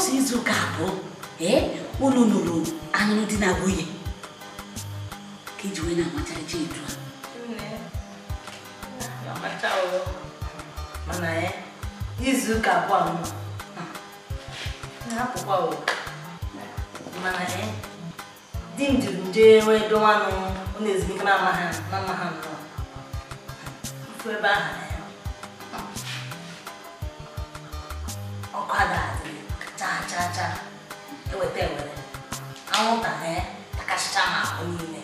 sọsọ izu ka abụọ unu nụrụ anụ dị na nwunye ka iji wee na-amacha ji etu a mana izu ka abụọ na-apụkwa mana di m jiri nje wee dọwanụ ụlọ ezumike na mma ha nnọọ mfu ebe ahụ ọkụ adadị cha eweta ewere anwụnta takasịcha ma ahụ niile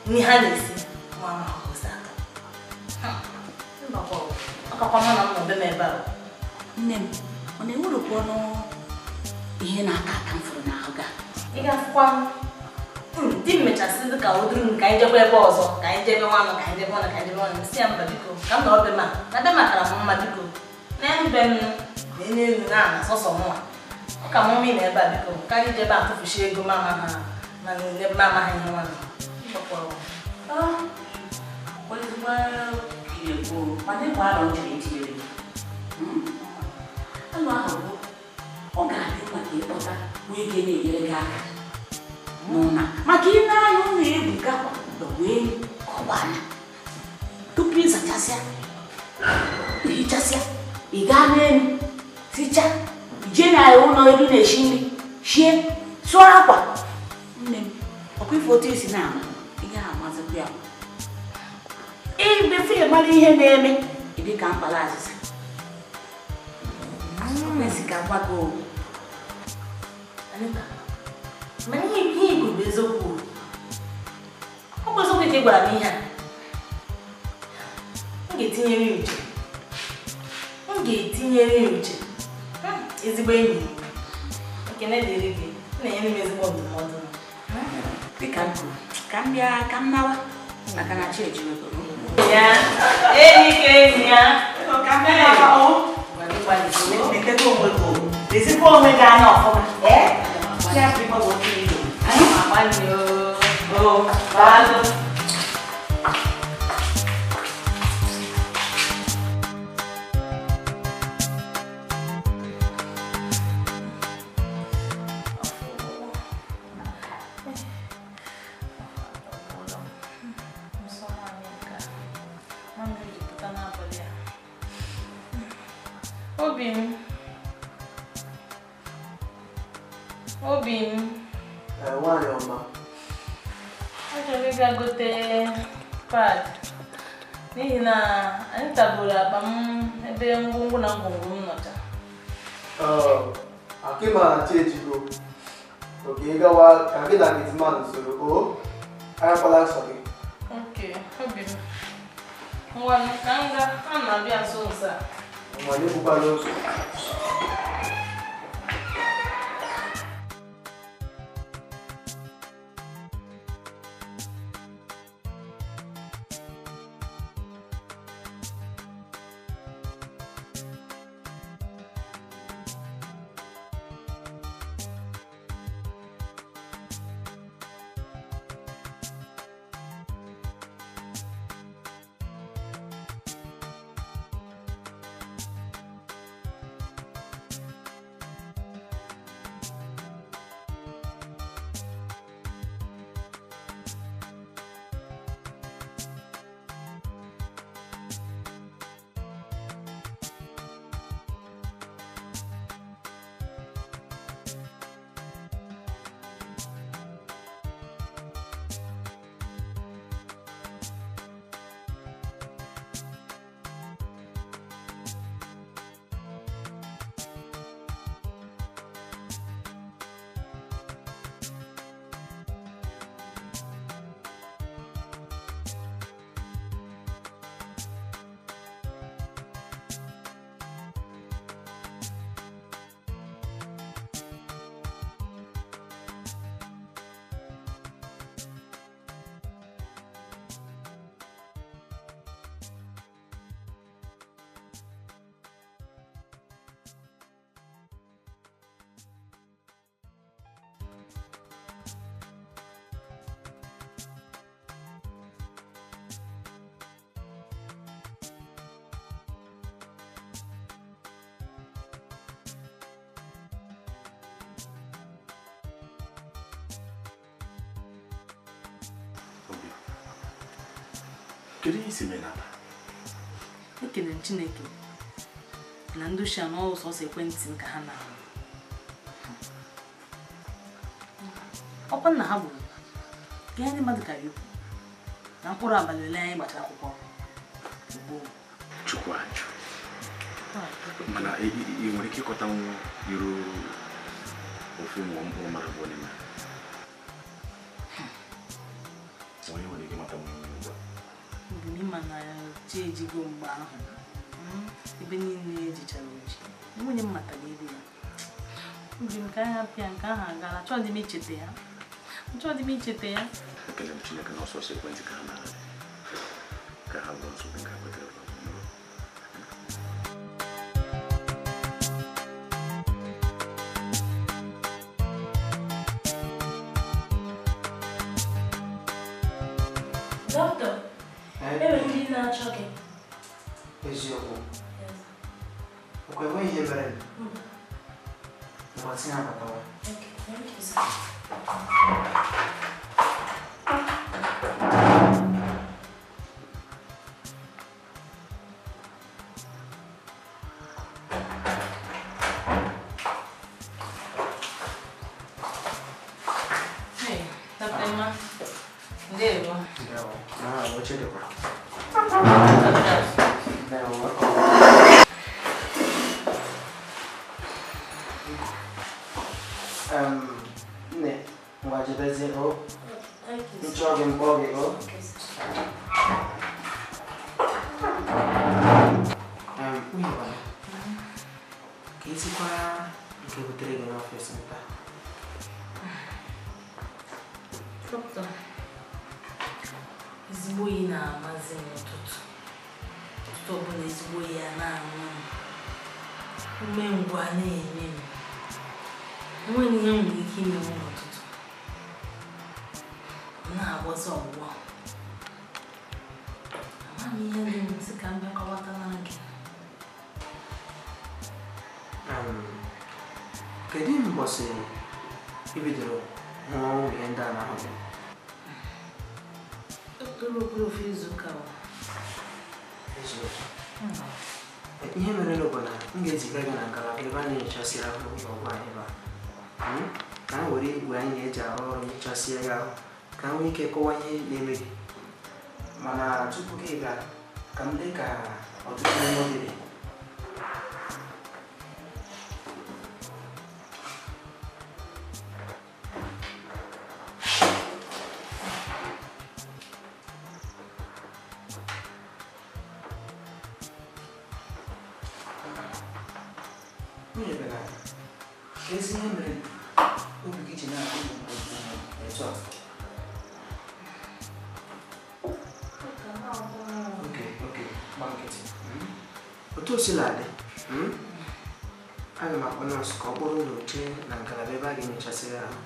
nri ha na-esi nwa ma ahụsi aka ọkakwa mụ na m nọbe m ebe a nne m ọ na-ewurukwa ọnụ ihe na-aka aka m fụrụ n'ahụ ga ị ga-afụkwa di m mechasị dị ka o duru m ka anyị jebe ebe ọzọ ka anyị jebe nwanụ ka anyị jebe nwanụ si ya mba biko ka m na obe ma na be makara m mma biko na mbe m na-enye elu na ana sọsọ mụnwa ọ ka mụma ị na ebe a biko karịa ijebe atụfuchi ego mama ha na ebe mama ha ihe nwanụ anụ ahụ bụ ọ ga-adị maka ịkpọta wee ga na-enyere gị aka n'ụna maka ị na-anya ụlọ egwu gakwa wee ọgbana tupu ịzachasịa ihichasịa ị gaa n'elu sicha jee na ụlọ ebe na-eshi nri shie sụọ akwa nne m ọkwa ife otu isi na-ama ị gaghị amazikwa ya ibefe mara ihe na-eme ịdị ka mkpara azịza esi ka gwago mana ihe igwu bụ eziokwu ọ bụ eziokwu ike gwara m ihe a m ga-etinyere ya uche ezigbo enyi ekene dịrị gị na-enyere m ezigbo ndụmọdụ dịka m kwuru ka m bịa ka m nawa maka na chi ejiwegoro ya enyi ka enyi ya ka m bịa neketa onwe gị ezigbo onwe gị anya ọfụma ya bụ oke ilu anyị agbalị daalụ obi m nwaanyị ọma achọrọ ịga gote pad n'ihi na anyị taburu akpa m ebe ngwongwo na ngwongwo m nọcha akịmarachi ejigo oge gawa ka gị na gizman soro o ayakwala nsọ gị oke obi m ngwanụ ka m ga a na-abịa nso nso a nwanyị bụkwara otu Kedu isi me na? Ekele Chineke na ndị ushia n'ọrụ sọsọ ekwentị ka ha na-ahụ. Ọkwa nna ha gburu ka ihe ndị mmadụ kara ikwu na mkpụrụ abalị ole anyị gbachara akwụkwọ Chukwu ajụ. Mana ị nwere ike ịkọta nwa iru ofu mkpụrụ mmadụ bụ n'ime. Onye nwere ike mata nwa ugbu a. Ịma na chi ejigo mgbe ahụ ebe niile ejichara oji nwunye m matara ebe ya obi m ka anyị hapụ ya nke ahụ agara chọdị m icheta ya Ekele m Chineke na ọsọsọ ekwentị ka ha na-arị ka ha lụọ nsogbu nke akpatara Doctor, enwere ndị na-achọ gị. Eziokwu. Okwe enweghị ihe mere mgbatị ha batawa. Okay, thank you, sir. Hey, Dr. Emma. Ndewo. Oche dịkwa. Nne, ngwa jebezie o. Nchọ gị mkpọ gị o. Nwunye bana, ka esikwa nke butere gị n'ọfịs nta. Dọkịta, ezigbo oyi na-amazi m ụtụtụ ọbụla ezigbo oyi ya na-aṅụ m umengwụ a na-eme m enweghị ihe m nwere ike imenwu n'ụtụtụ m na-agbọzi ọgbụgbọ amaghị ihe dị m sị ka m bịa kọwata na gị. Kedu mbọsị ibidoro hụọ ihe ndị a na-ahụ gị? Okpuru ofu izuụka ihe mere bụ na m ga-eziga gị na ngalaba ebe a na-enyochasị ahụ ọgwụ anyị ebe a ka m were igwe anyị na-eji arụ ọrụ nyochasị ya ahụ ka m nwee ike kọwa ihe na-eme gị. Mana tupu gị gaa ka m lee ka ọtụtụ ihe dị. Ezi ihe mere obi gị ji na-akụ etu a. Gba nkịtị. Otu o sila dị, aga m akpọ nọọsụ ka ọ kpọrọ ụlọ oche na ngalaba ebe a ga-enyochasịrị ahụ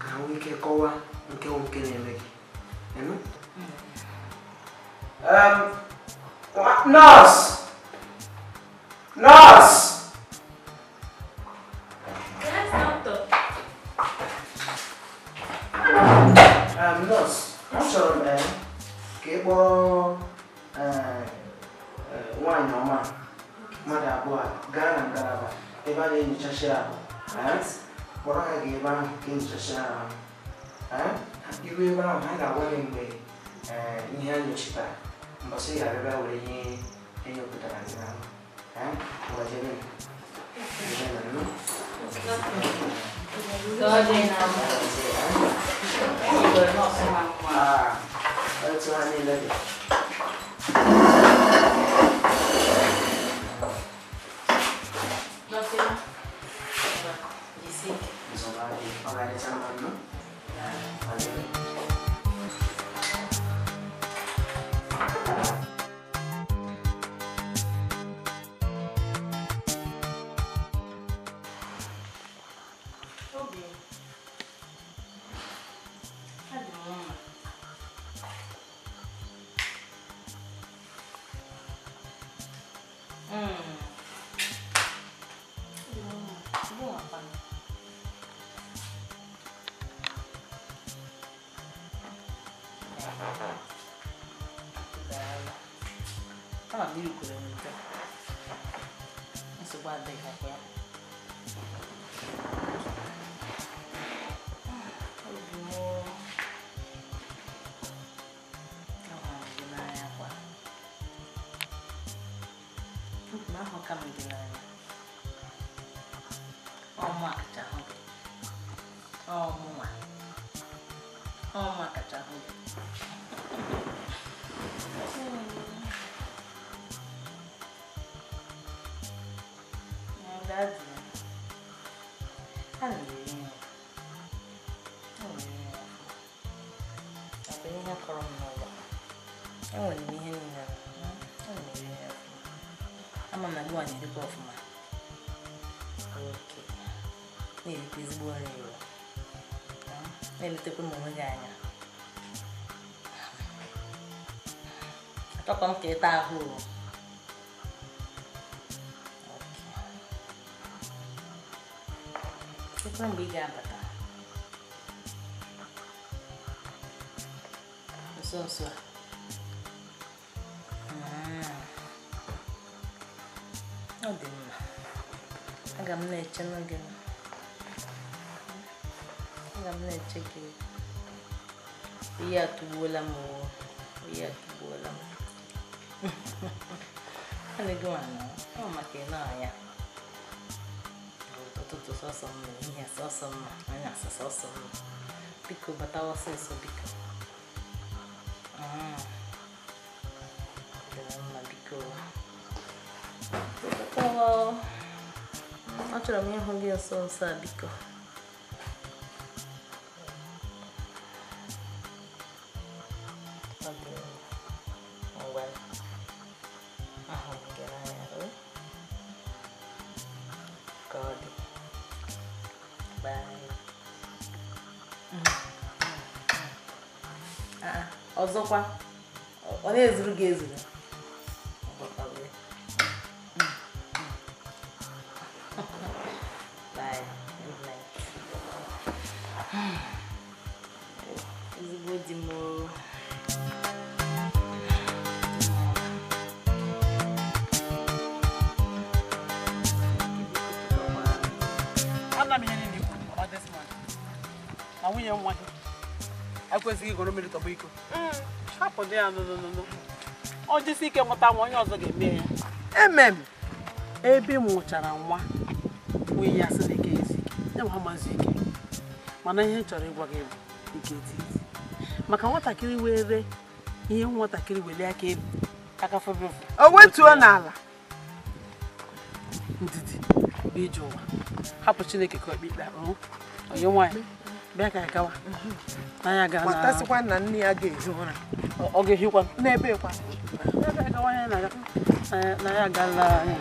ka ha nwee ike kọwaa nke na-eme gị. Nọọsụ! Nọọsụ! Nọọsụ, achọrọ m ka ị kpọrọ nwaanyị ọma mmadụ abụọ gaa na ngalaba ebe a na-enyochachi ahụ. Kpọrọ ha ga ebe ahụ ka enyochachi ahụ. Iru ebe ahụ ha ga-agwa gị mgbe ihe a nyochitara mbọsị ị ga-abịa were ihe enyopụtara gị ahụ. Ngwajere m. That's what I need. Diri kwere nke. Nsogbu adịghị akwa ya. Tokom kita tahu. Sekarang biga apa tak? So. Odin. Agam neche lagi. Agam neche ke. Iya tu bola mo. Ano gimana? Oh, makina ya. Tutu sosok ni, sosok mana sosok. Biko batawa seso biko. Jangan biko. Batawa. Acara minha rolinha só sabe biko. Ọzọkwa ọ na-ezuru gị ezuru bye good night ezigbo di m ana m ihe niile ọ dị sma na nwunye nwa gị ekwesịghị igoro mmiri tọgbọ iko hapụ dị ya nụnụnụ ọ jisi ike mụta nwa onye ọzọ ga-eme ya emem ebe m nwụchara nwa nwunye ya sị na ike ezi ya nwa mazi ike mana ihe m chọrọ ịgwa gị bụ ike eti maka nwatakịrị were ihe nwatakịrị weli aka elu aka fọbụ o wetuo n'ala ndidi bụ ije ụwa hapụ Chineke ka ọ kpe ikpe onye nwaanyị bịa ka gawa n'anya ga na matasịkwa na nne ya ga-ehi ụra ọ ga-ehikwa n'ebe kwa ebe gawa ya na ya gala anyị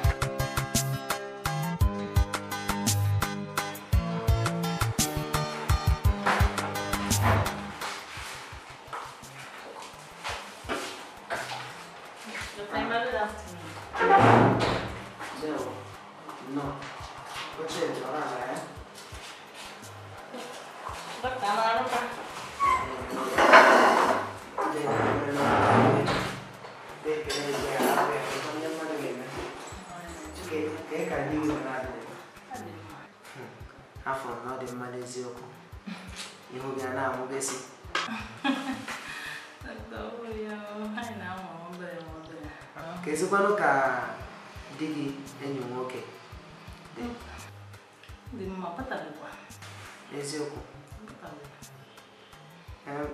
Kezikwanu ka di gị enyi nwoke dị mma patabikwa eziokwu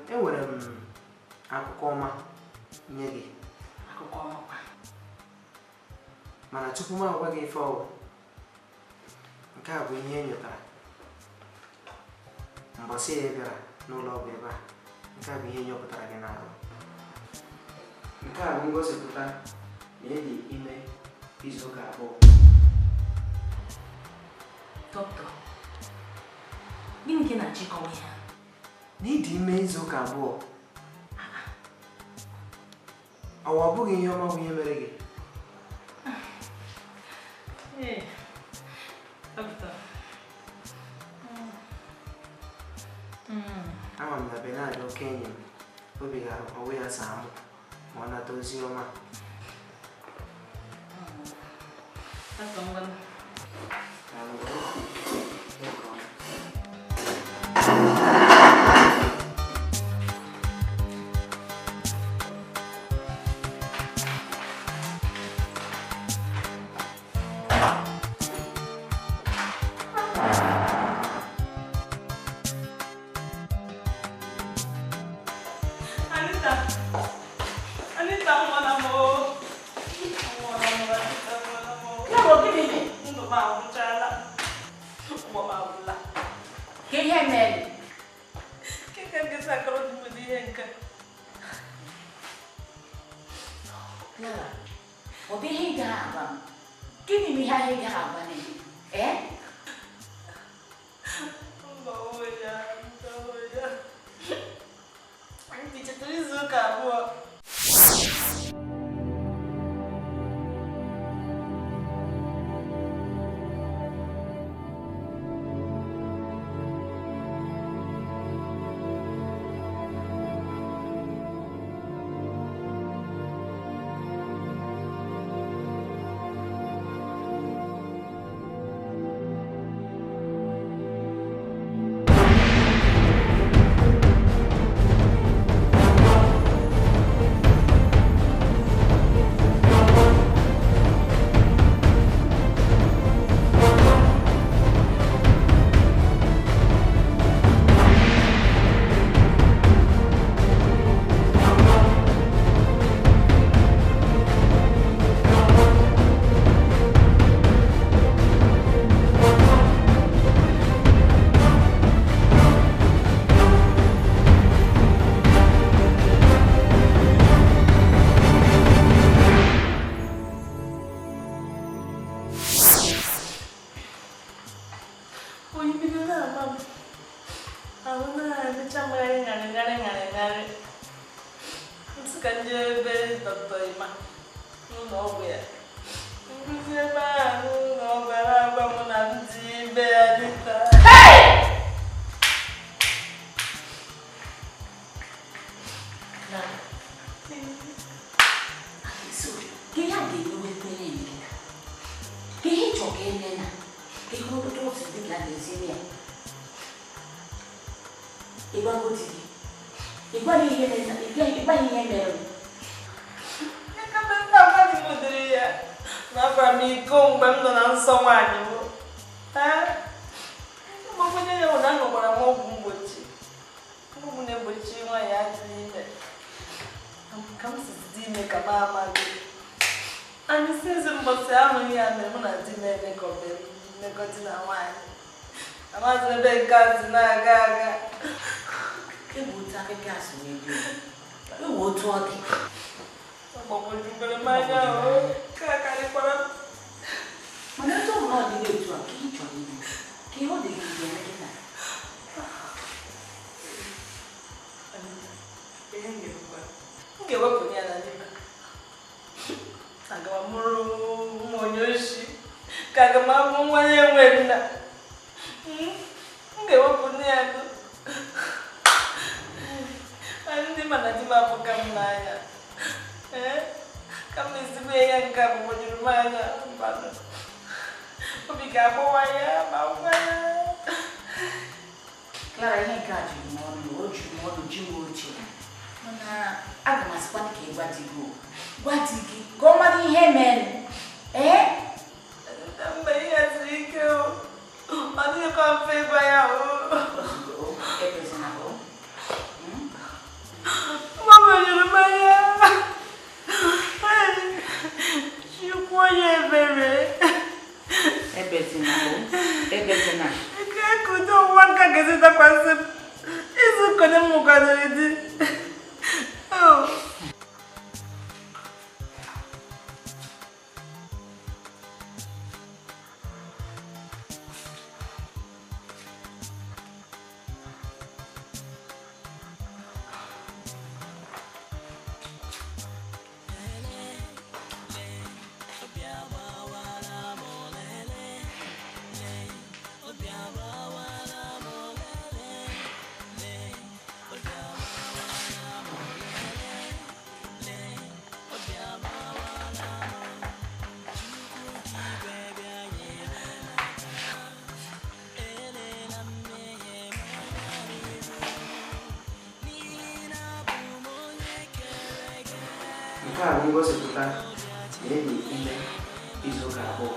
enwere m akụkọ ọma nye gị akụkọ ọma mana tupu m agwa gị ife ọwụ nke a bụ ihe enyotara mbọsị ya bịara n'ụlọ ọgwụ ebe a nke a bụ ihe nyopụtara gị n'ahụ nke a bụ ngosipụta na dị ime izu ụka abụọ. Dọkịta, gịnị ka na-achịkọwa ya? Na ịdị ime izu ụka abụọ. Ọ bụghị ihe ọma bụ ihe mere gị. Dọkịta. Ama m na Benard okenye m obi ga-ọwụ ya saa mụ ma ọ nata ozi ọma. nke a bụ ngosipụta na enyi ime izu ụka abụọ.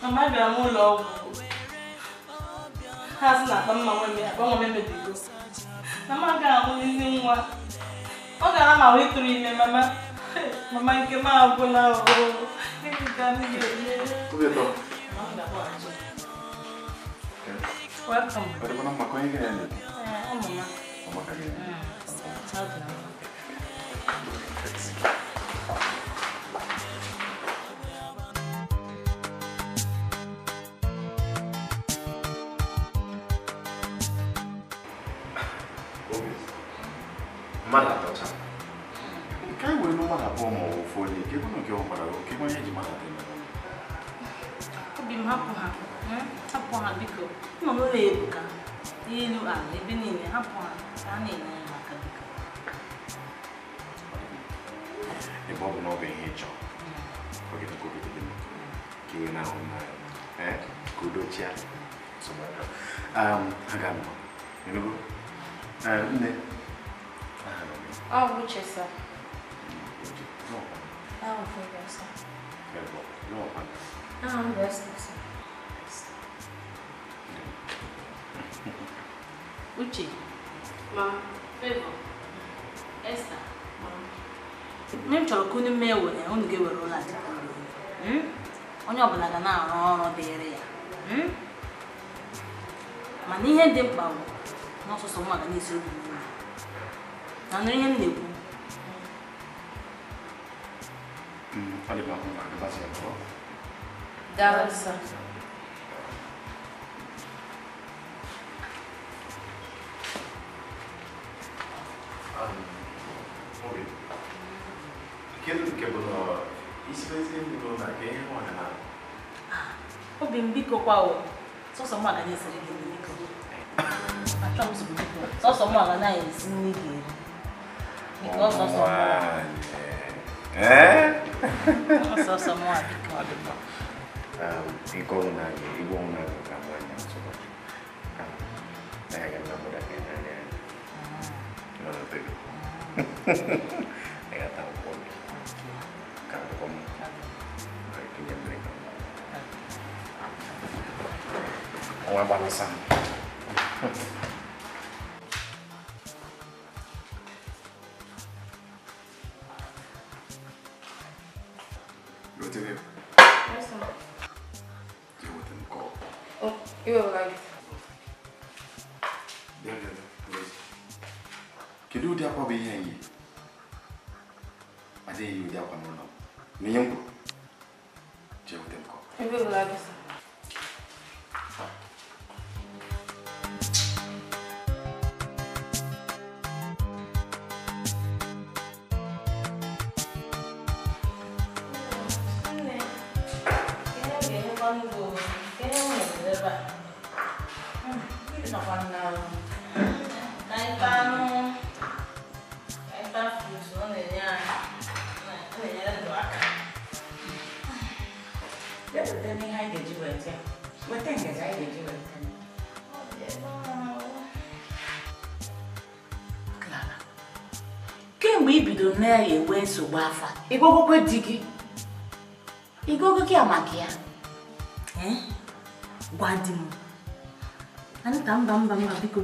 Mama bịara m ụlọ ọgwụ. Ha sị na akpa mma nwa memebigo. Mama ga-amụ ezi nwa. Ọ gara ma wee tụrụ ime mama nke m agwụla welcome. Mada tocha. Kai we no mada po mo foni, ke kono ke o mada, ke mo ye di mada te. Obi m hapụ ha. Hapụ ha biko. Mma m na-ebuka. Ilu a ebe niile hapụ ha. Ka a na-enye maka biko. E bo no be ihe cho. Oge ko bi te. Ki we na o na. Kudo chia. So aga mo. You know. Ne. Oh, which is sir? No. Oh, okay, sir. No. Oh, yes, sir. Uche. Ma. Favor. Esther. M chọrọ ka unu mee were unu ga-ewere ụlọ aja. Onye ọbụla ga na-arụ ọrụ dịrị ya. Mana ihe dị mkpa bụ n'ọsọsọ nwa ga na-esi obi n'ụlọ. Na nri ihe m na-ekwu. Allez, va, on va passer à toi. D'accord, sir. Ok. Che buono. Isi pensi di buona che è buona. Obi m biko kwa o. Sọsọ nwa ga na-esiri gị biko. Achọ m soro biko. Sọsọ nwa ga na-esi nri gị. Biko sọsọ nwa. Sọsọ nwa biko. Iko una ibo una campaña sobre. Ga na boda ke na ne. No no te. Ga ta un po'. Ka ko mo. Ai ki nem drink. Uma balança. Lo te veo. Yes, sir. Yo te nko. Oh, you were right. Bien. Kedu dia kwa be yen yi? Ade yi dia kwa no. Ni yango. Je te nko. You were right, sir. Kemgbe i bidoro na-enwe nsogbu afa, igogokwe di gị. Igogoke amaka ya. Gwa di m. Anita mba biko.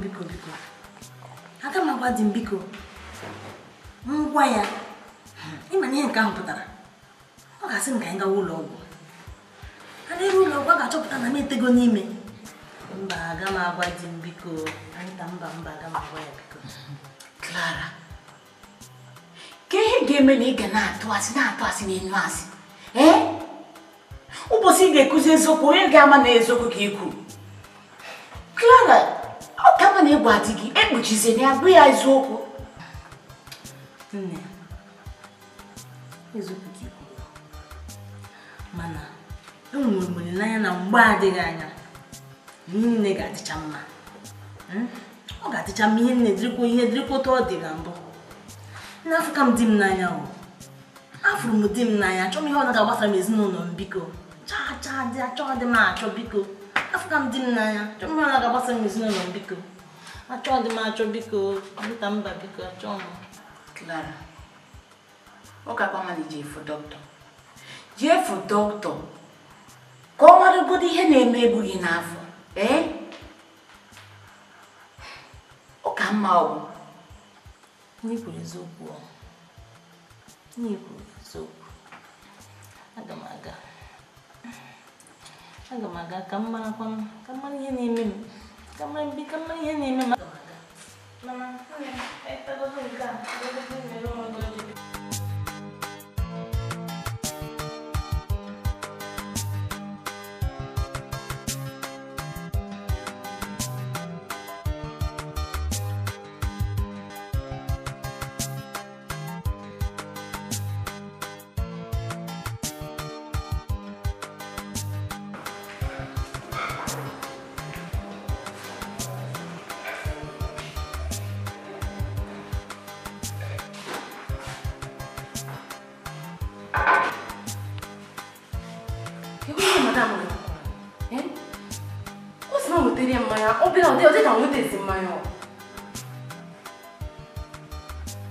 Aka m agwa di m biko. Ngwa ya. Ịma na ihe nke ahụ pụtara. Ọ ga-asị m ka anyị gawa ụlọ ọgwụ. A na-eru ụlọ ọgwụ a ga-achọpụta na m etego n'ime. Mba, aga m agwa di m biko. Anita mba aga m agwa ya biko. Clara. Ke ihe ga-eme na ị ga na-atụ asị n'enyu asị? ụbọchị ị ga-ekuzi eziokwu onye ga-ama na eziokwu ka ikwu. Clara, ọ kama na ịgwa di gị ekpuchizie na ya bụ ya eziokwu. Nne, eziokwu ka ikwu. Mana enwere m olileanya na mgbe adịghị anya niile ga-adịcha mma. Ọ ga-adịcha mma ihe dịrịkwa otu ọ dị na mbụ. N'afọ ka m di m n'anya o. Afụrụ m di m n'anya, achọ m ihe ọ ga-agbasara m ezinụlọ m biko. Achọ dị m achọ biko. Afọ ka m di m n'anya, achọ m ihe ọ ga-agbasara m ezinụlọ m biko. Achọ dị m achọ biko. Dịka mba biko, achọ m. Clara, ọ kakwa ma na ije efu dọkịta. Jee fụ dọkịta ka ọ maragodo ihe na-eme egbu gị n'afọ. Ọ ka mma ọgwụ. N'i kwuru eziokwu. Aga m aga ka m mara ihe na-eme m. Ka m mara ihe na-eme m. Mama,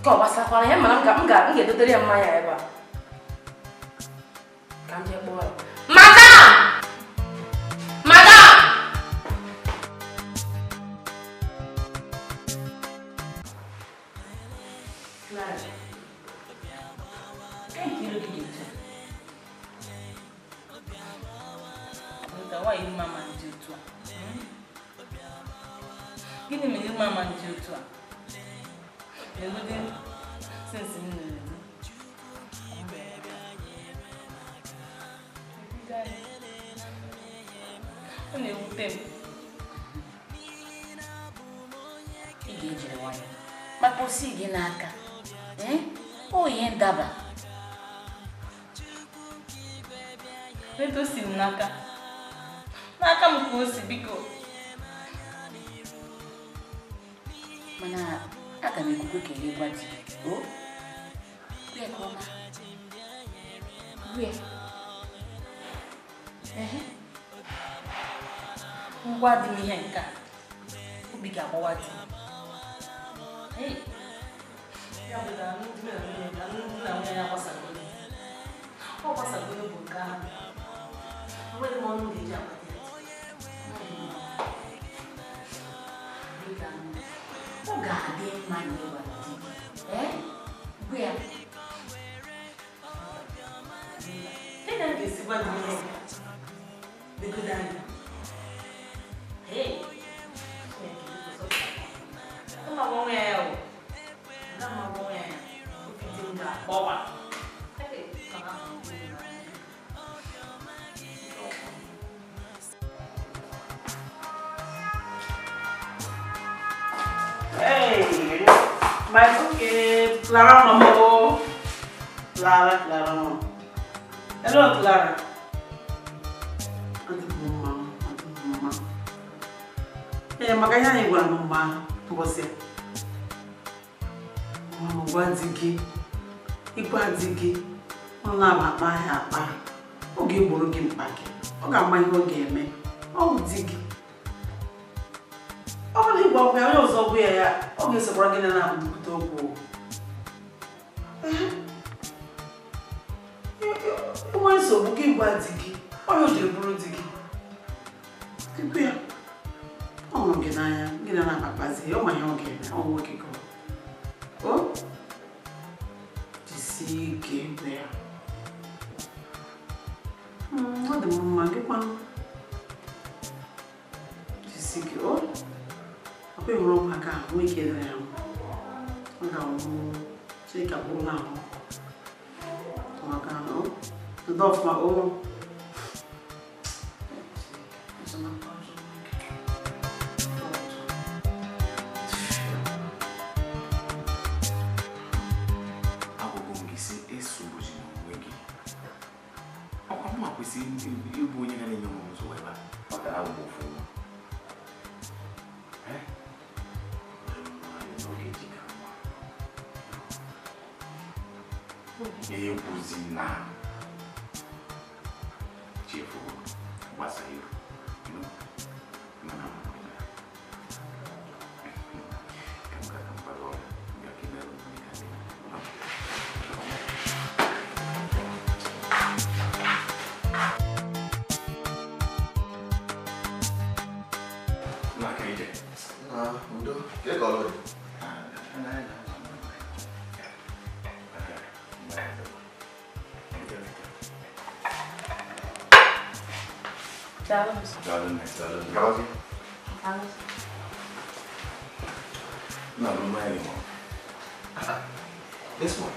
kau pasal kalau yang malam enggak itu dari yang Maya ya, Pak. Kan dia boy. Madam. Nah. Kan kira gitu. Why you mama do to? Gini me you mama do to? You wouldn't since you knew. When you them. Igejere wanya. Maka osi gị n'aka. O ihe ndaba. Eto si n'aka. N'aka m ka o si biko. Mana aga m ekwukwe kelee gwa di. Kwe ka ọma. Kwe. Ngwa dị m ihe nke a. Obi ga-agbawa di. Ya bụ na ndị na nwunye ya gbasagoro. Ọ gbasagoro bụ nke ahụ. Enweghị m ọnụ ga-eji akpata ya. Ọ ga-adị mma na ịgwa di. Gwe ya. Ị ga-esi gwa di ihe. Begodo anya. Kama ngomong ya yo. Kama ngomong ya. Ukitinga bawa. Hey, my cookie, Clara Mamo. Clara Mamo. Hello, Clara. Mama. Makanya ni gwa mama mbose. Mama gwa nzigi. Igwa nzigi. Ona mama ya pa. Oge gboro gị mkpake. Ọ ga-ama ihe ọ ga-eme. Ọ nzigi. Ọ bụ igwa ọgwụ ya onye ọzọ ọgwụ ya ọ ga-esokwara gị na mbute okwu. Enwe nsogbu gị gwa nzigi. Onye o jiri bụrụ di gị. Ikwu ya. Ọ hụrụ gị n'anya, gị na na-akpazi ya, ọ ma ihe ọ ga-eme, ọ nwoke gị. O? Jisi ike igwe ya. Ọ dị m mma, gịkwa. Jisi ike, o? Ọ bụ ịhụrụ ụmụaka ahụ, nwee ike dịrị ya mma. Ọ ga-awụ Chika bụrụ na ahụ. Maka ahụ, ndị ọfụma, o? kwesị ịbụ onye ga na-enye m nsogbu ebe a maka na abụ ofu nwa. Ekwuzi na chefu gbasa iru Darling. Grazie. No, non mai anymore. This one.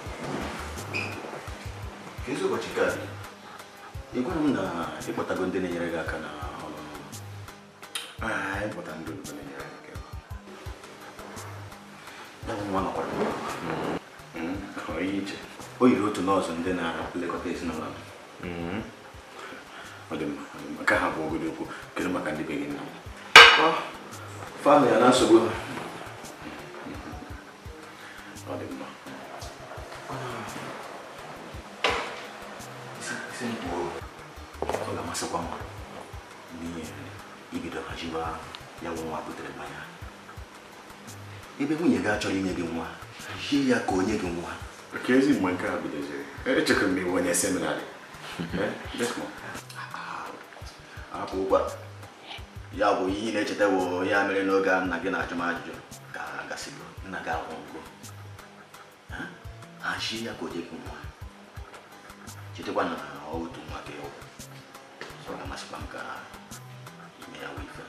Che so ci cadi? E quando e porta con te ne rega kana. E porta ndo ne rega ke. Non ma no kwa. Oije. Oyi rotu nozo nde na lekọta ezinụlọ. Maka ha bụ ogodo okwu kedu maka ndị be gị nna famili ya na nsogbu ha ọ dị mma ọ ga-amasịkwa m n'ihe ibido hajiwa ya nwa butere mmanya ebe nwunye gị achọrọ inye gị nwa jie ya ka onye gị nwa ka ezi mgbe nke a bidoziri echekara m iwu onye seminarị apụ ụgba ya bụ ihe na-echeta bụ ya mere n'oge a nna gị na-ajụ m ajụjụ ka gasịgo nna gị ahụ ngụ hazie ya ka o jegị nwa chetakwa na otu nwa ka ịwụ ọ ga-amasịkwa m ka ime ya wee ife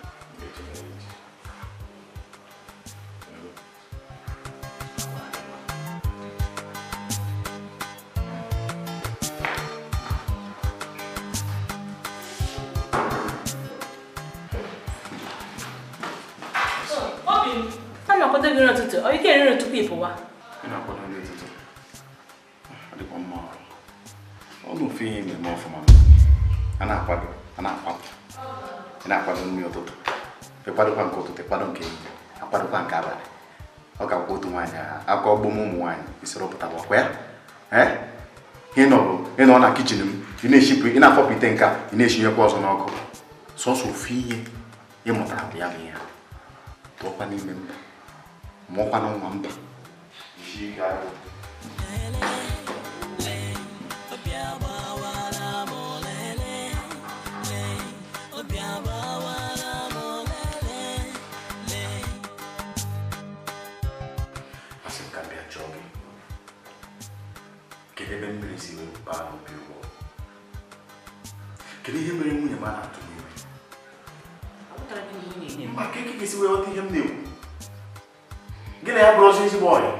Quando viene tutto, ho che erano tutti i pova. No, quando viene tutto. Adipo mma. Onu fi me mo fo ma. Ana akwado nmi ụtụtụ. Te kwado kwa nke ụtụtụ, kwado nke ehihie, akwado kwa nke abalị. Ọ ga otu nwaanyị aka ọgbọ ụmụ nwaanyị isoro pụta kwa ya. Ị nọ na kitchen m, ị na-eshipụ, ị na-afọpụ ite nka, ị na-eshinyekwa ọzọ n'ọkụ. Sọsọ ofu ihe ị mụtara bụ ya bụ ihe. Tụọkwa n'ime mba. Mokwa na nwa mba. Asị m ka bịa chọọ gị. Kedu ebe mmiri si wee baa n'obi ụgbọ? Kedu ihe mere nwunye m a na-atụ n'ime? Maka eke ga-esi wee ghọta ihe m na-ekwu. Gịnị ya bụrụ ọzọ ezigbo ọyị?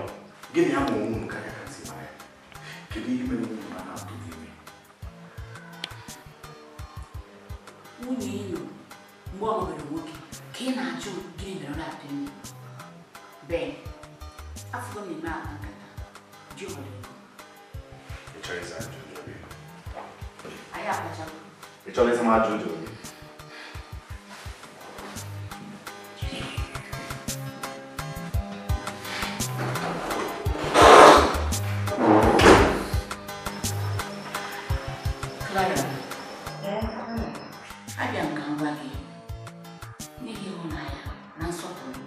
Gịnị ya ma onwe m karịa ka nsị mara ya? Kedu ihe mere nwunye m a na-atụ n'ime? Nwunye ịnụ mgbe ọ nwere nwoke ka ị na-ajụ gịnị mere ọ na-atụ ime. Ben, afọ na-eme akpa nkata ji obodo ego. Ị chọrọ ịza ajụjụ gị? Anyị akpachapụ. Ị chọrọ ịza m ajụjụ gị? Abịa m ka m gwa gị n'ihi ịhụnanya na nsọpụrụ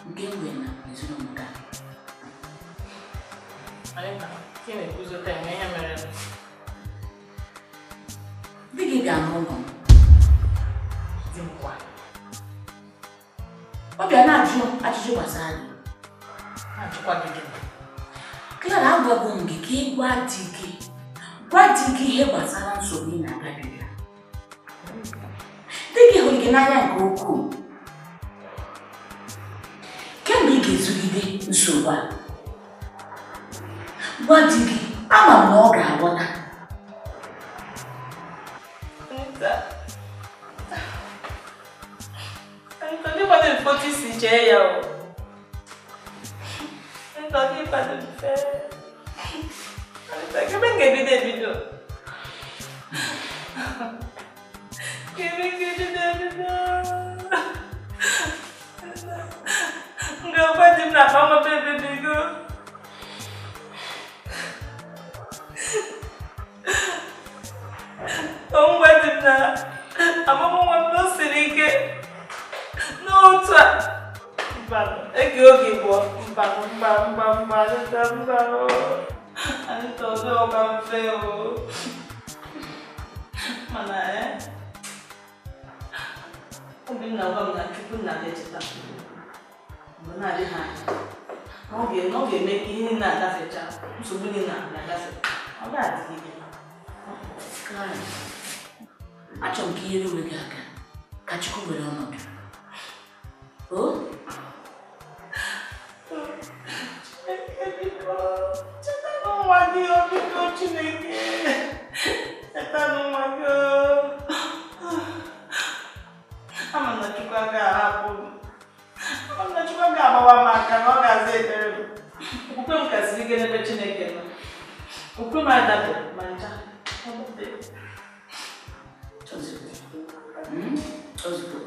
nke m nwere na ezinụlọ gị. Di gị bịa n'ụlọ m. Ọ bịa na-ajụ ajụjụ gbasara gị. Clara agwago m gị ka ị gwa di gị ihe gbasara nsogbu ị na-agabiga. Di gị hụrụ gị n'anya nke ukwuu. Kemgbe ị ga-ezugide nsogbu a, gwa di gị, ama m na ọ ga-aghọta. Enggak wajib nak mama bebe go. Om wajib nak. Ama mama no sirike. No twa. Mbalo. Eki ogi bo. Mbalo. Ani todo o feo. Mana Obi na wa na chupu na dechita. Mana di ha. Oge make ihe na adafecha. Nsogbu ni na adafe. Oga adịghị. Kai. Achọrọ m ka ihe ruo gị aka. Ka Chukwu were ọnọdụ. O? Cheta n'ụwa gị ọbịbịa Chineke. Cheta n'ụwa gị. Ama na Chukwu ga-ahapụ m. Ama na Chukwu ga-agbawa m aka na ọ ga-aza ekpere m. Okwukwe m kasiri ike n'ebe Chineke nọ. Okwukwe m adabeghị ma ncha. Ozugbo.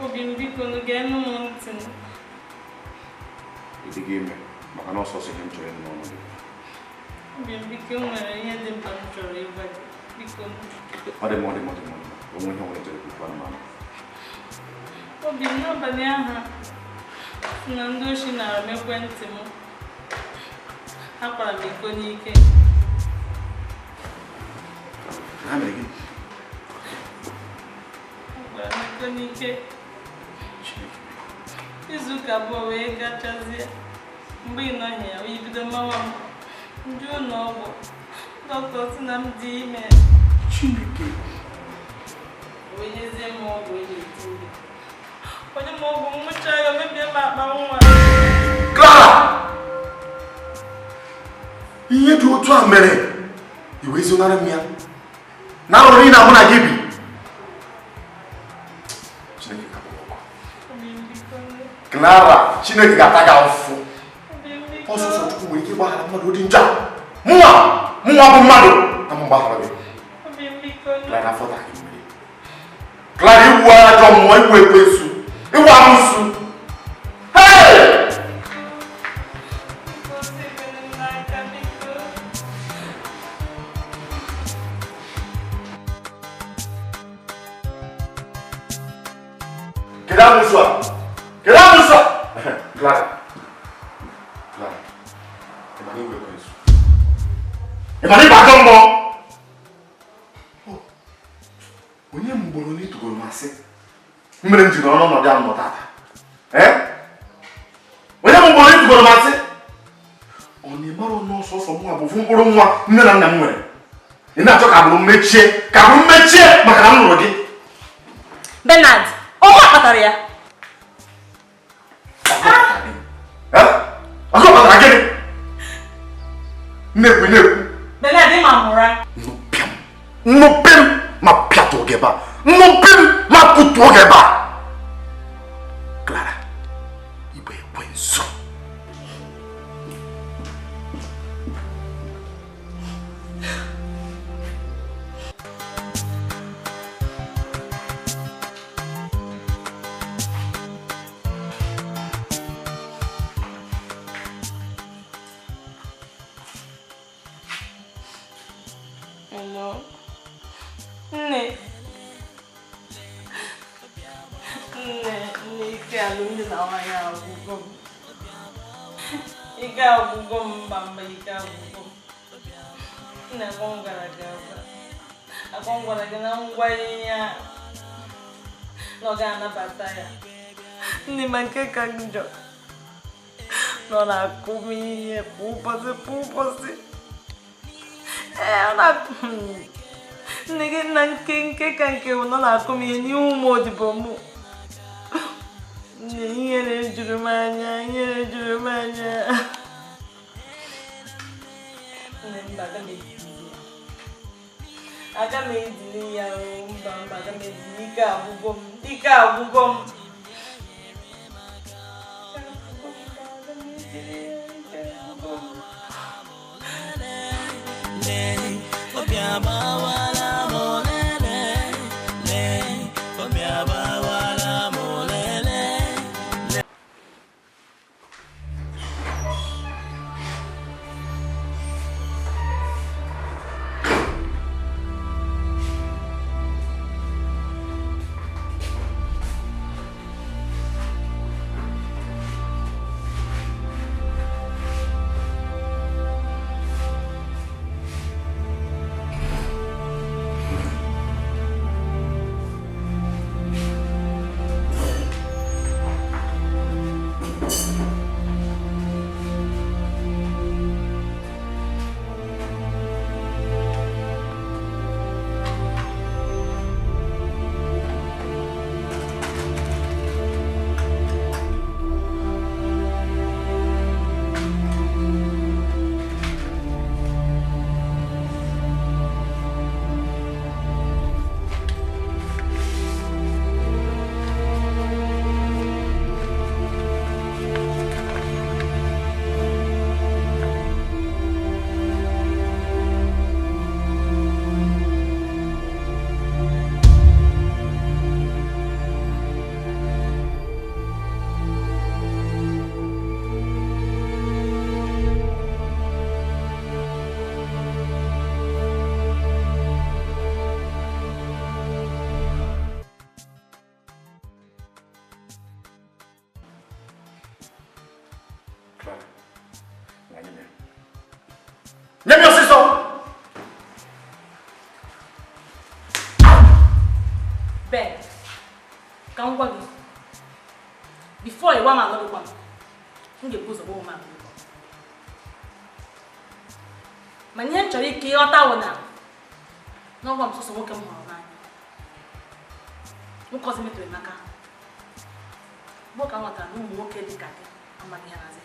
Obi m biko nụ ga-enu m ntị. Ịdị gị ime maka na ọsọsọ ihe m chọrọ ịnụ n'ọnụ gị. Obi m biko nwere ihe dị mkpa m chọrọ ịgwa gị. Biko m. Ọ dị mma. Onwe ihe nwere chere kwukwa mmanụ. Obi m n'abalị ahụ na ndị oshi nara m ekwentị m. Ha kwara m iko n'ike. Ha mere gị? Ha kwara m iko n'ike. Izuụka abụọ wee gachazie. Mgbe ị nọghị ya, oyi bido mmawa m. Ndị ụlọ ọgwụ. Dọkịta sị na m dị ime. Chineke. Wee nyezie m ọgwụ eji eti ime. Onye m ọgwụ nwụcha ya mebie m akpa nwa. Clara! Ihe dị otu a mere iwe zonarị m ya. Na arụrụ ị na-amụ na gị bi. Chineke ga-abụ ọkụ. Clara, Chineke ga-ata gị afụfụ. Ọsọsọ Chukwu nwere ike ịgbaghara mmadụ dị njọ. Mụnwa bụ mmadụ na m gbaghara gị. Clara fọta gị mmiri. Clara iwu ajọ mmụọ iwu ekwensu. Iwu amụsụ. Hey! Kedụ amụsụ a? Clara. Ịmana iwu ekwensu. Ịmana ịgba ajọ mmụọ. Onye mgboro n'itugoro masị. Mmere m jiri ọnọdụ ahụ tata. Onye mgboro n'itugoro masị. Ọ na-emere ọnụ ọsọsọ mụ bụ mkpụrụ nwa nne na nna m nwere. Ị na-achọ ka abụrụ mmechie maka na m lụrụ gị. Bernard, ọnwa kpatara ya. Ọkụ kpatara gịnị? Nnekwu. Bernard, ị ma mụra. Nnupị m ma pịatụ gị ebe a. Nnupị m ma pụtụọ gị ebe a. Clara, ịbụ ekwensu. Hello. Nne, ike alụmdi na nwanyị agwụgwọ m. Ike agwụgwọ m mba ike agwụgwọ m. Nne agwọ m gwara gị na ngwa ya na ọ ga-anabata ya. Nne ma nke ka njọ nọ na-akụ m ihe kwa ụbọchị. Nne gị na nke ka nke nọ na-akụ m ihe n'ihu ụmụ odibo m. Nne ihere juru m anya. Nne mba aga m edili ya mba aga m edili ike agwụgwọ m. Let me say so. Ben, come on. Before you want another one, you get put a woman. Manya chori ki ota wona. No one so so come on. Mo cause me to Emeka. Mo ka wata no mo ke di kake. Amani ya naze.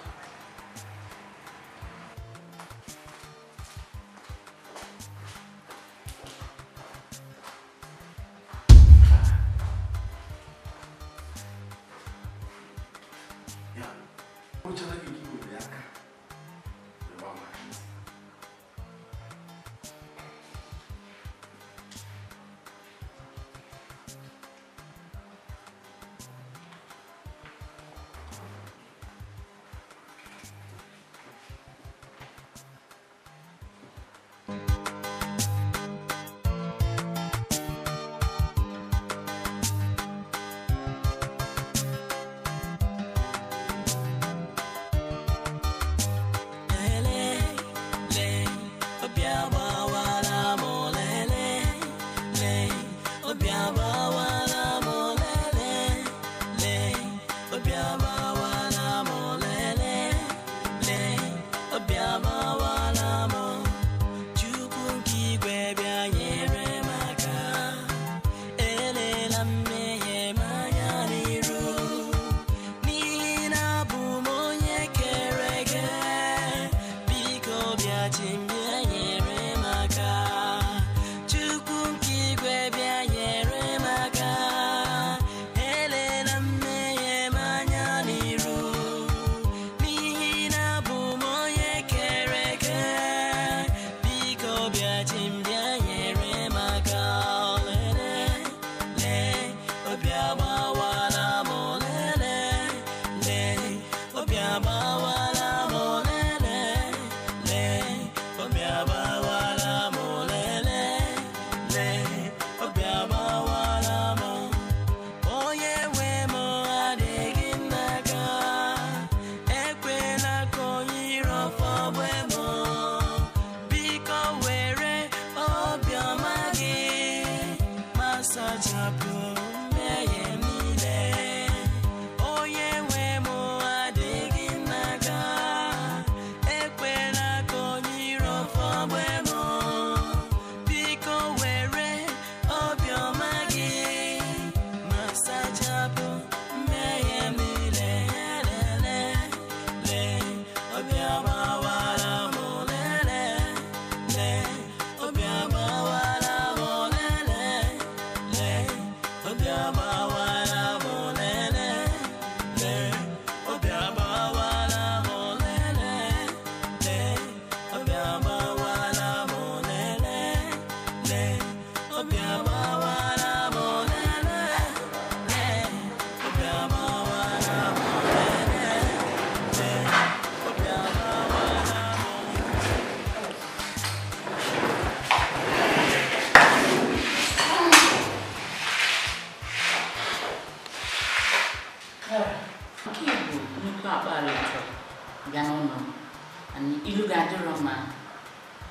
adịrọ mma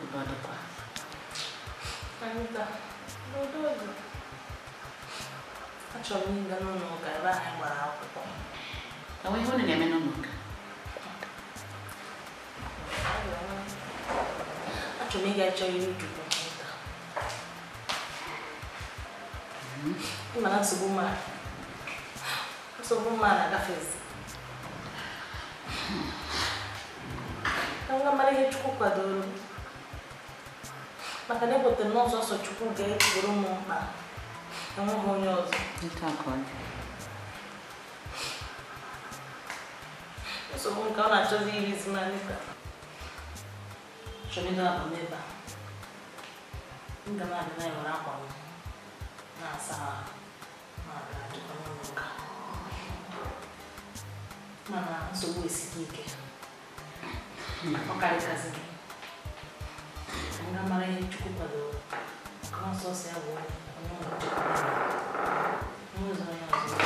ebe ọ dịkwa. Anita, n'udo achọrọ m ịga n'ụlọ ụka ebe anyị gbara akwụkwọ. Enwe ihe unu na-eme n'ụlọ ụka? Achọrọ m ịga chọọ ihe Chukwu. Mana nsogbu mma na-agafezi. Ka m ga mara ihe Chukwu kwadoro maka na ekwetara m n'ọzọ ọsọ Chukwu ga-egboro m mkpa enweghị onye ọzọ. Nsogbu nke ọ na-achọzi irizi m Anita. Chọrọ ịga abụ n'ebe a. M ga na-adị na-ewere akwa m na-asa na-abịa ajụkwa n'ụlọ ụka. Mana nsogbu esighị ike. Ọ karịkazi gị. Ka m ga mara ihe Chukwu kwadoro ka ọsọsọ ya bụ onye ụlọ n'ụzọ onye ọzọ.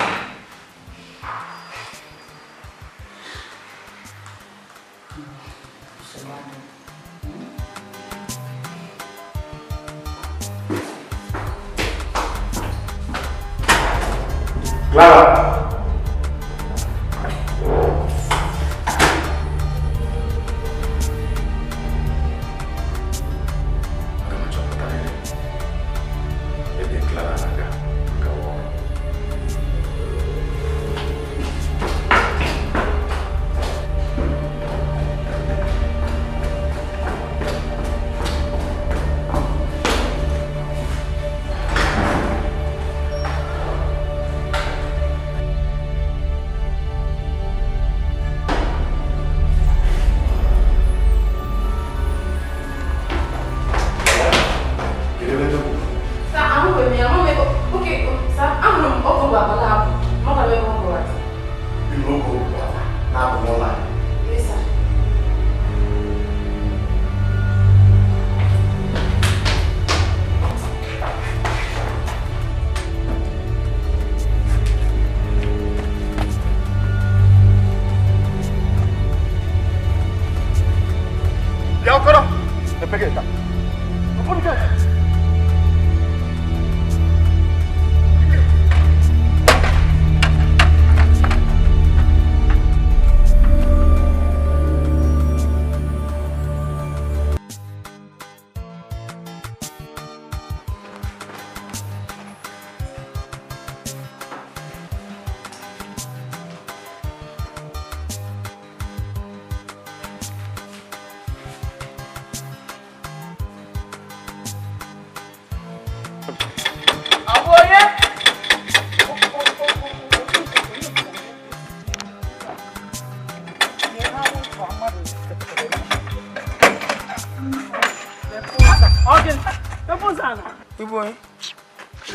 Clara!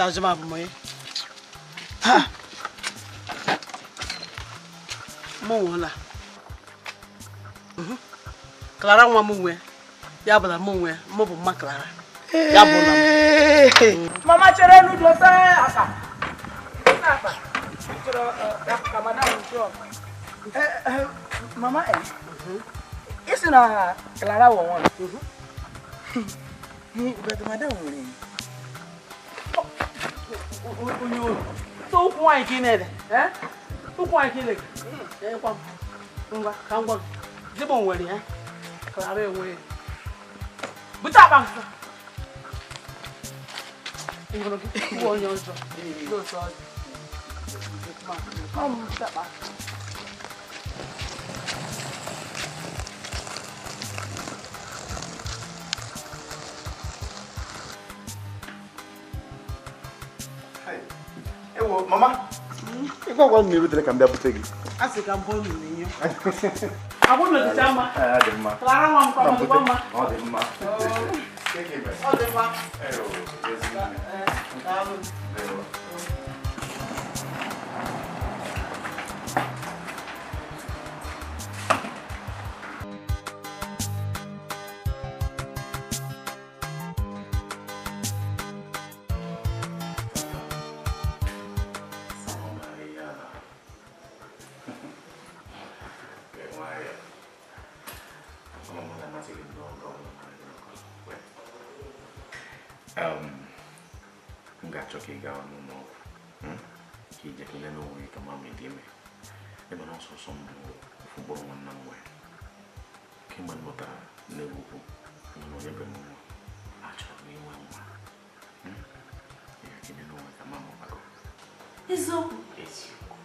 Lazima boy. Mola. Clara nwa m nwe. Ya bụla m nwe, m bụ mma Clara. Ya bụla m. Mama chere nu do say aka. Aka. Chere ka madam ncho. Mama isi na Clara wo won. But madam nwe. Onyo. So kwa ikinede, Kwa ikinede. Kwa. Ngwa, kangwa. Zibo nwere ya. Clara enwe. Buta bang. Ngoro ki wo onyo zo. Lo so. Come step back. Mama, you go want me to the camera for you. I think I'm born in you. I want to tell my Mama. Clara, I'm coming, Mama. Oh, the Mama. Take him back. Oh, the Mama. Mama, m ga-achọ ka ị gaa n'ụlọ ọgwụ ka ije ka nene onwe ka ma dị ime ebe na ọsọsọ mbụ ofu mkpụrụ nwanna m nwee kemgbe m lụtara n'egwukwu nwere onye be m nwa achọrọ m inwe nwa ya ka nene onwe ka ma mụbago eziokwu eziokwu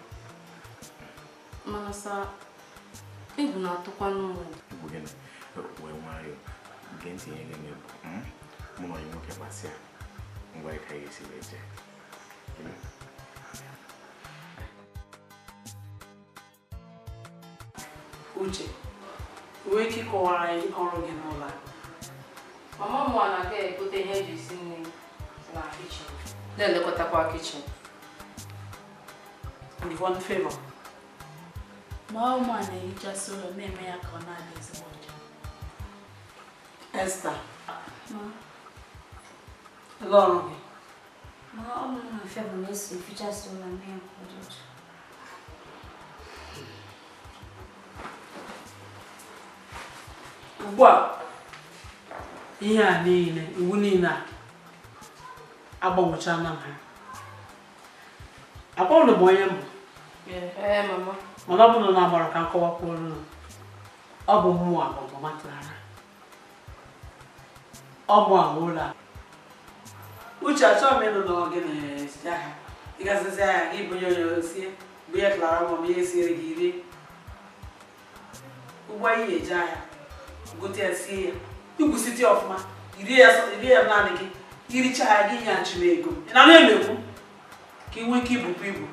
mana sa egwu na-atụkwa n'ụlọ egwu gịnị wee nwayọọ gee ntị ihe ga-eme bụ mụ na onye nwoke gbasịa ngwa ka ya esi wee jee Uche, nwee ike ịkọwara anyị ọrụ gị n'ụlọ a? mama m na-aga egote ihe eji esi nri na kichin na-elekọtakwa kichin. And one favor. Ma ụmụ a na-ehichasị ụlọ na-eme ya ka ọ na-adị ezigbo ọcha. Esther, ele ọrụ gị? Ma ọ bụ na Favor na-esi efichasị ụlọ mee ya ka ọ dị ọcha. Ugbu a, ihe a niile, iwu niile a agbanwechala m ha. Akpọrọ m onye mbụ. Mama. Mana ọ bụrụ na agbara ka nkọwakwa olu ọ bụ mmụọ bụ mama Clara. Ọ bụ ụlọ a. Uche achọghị m ịnụ na gị na-esi ahịa. Ịgasịsị ahịa gị bunye onye osie bụ ihe Clara ma m ihe siere gị iri. Ụgbọ ihe eje ahịa gote ya sie ya ikwụsịtị ọfụma iri ya naanị gị iricha ya gị ya nchi ego ị na na-emekwu ka ị nwee ike ibupụ ibu.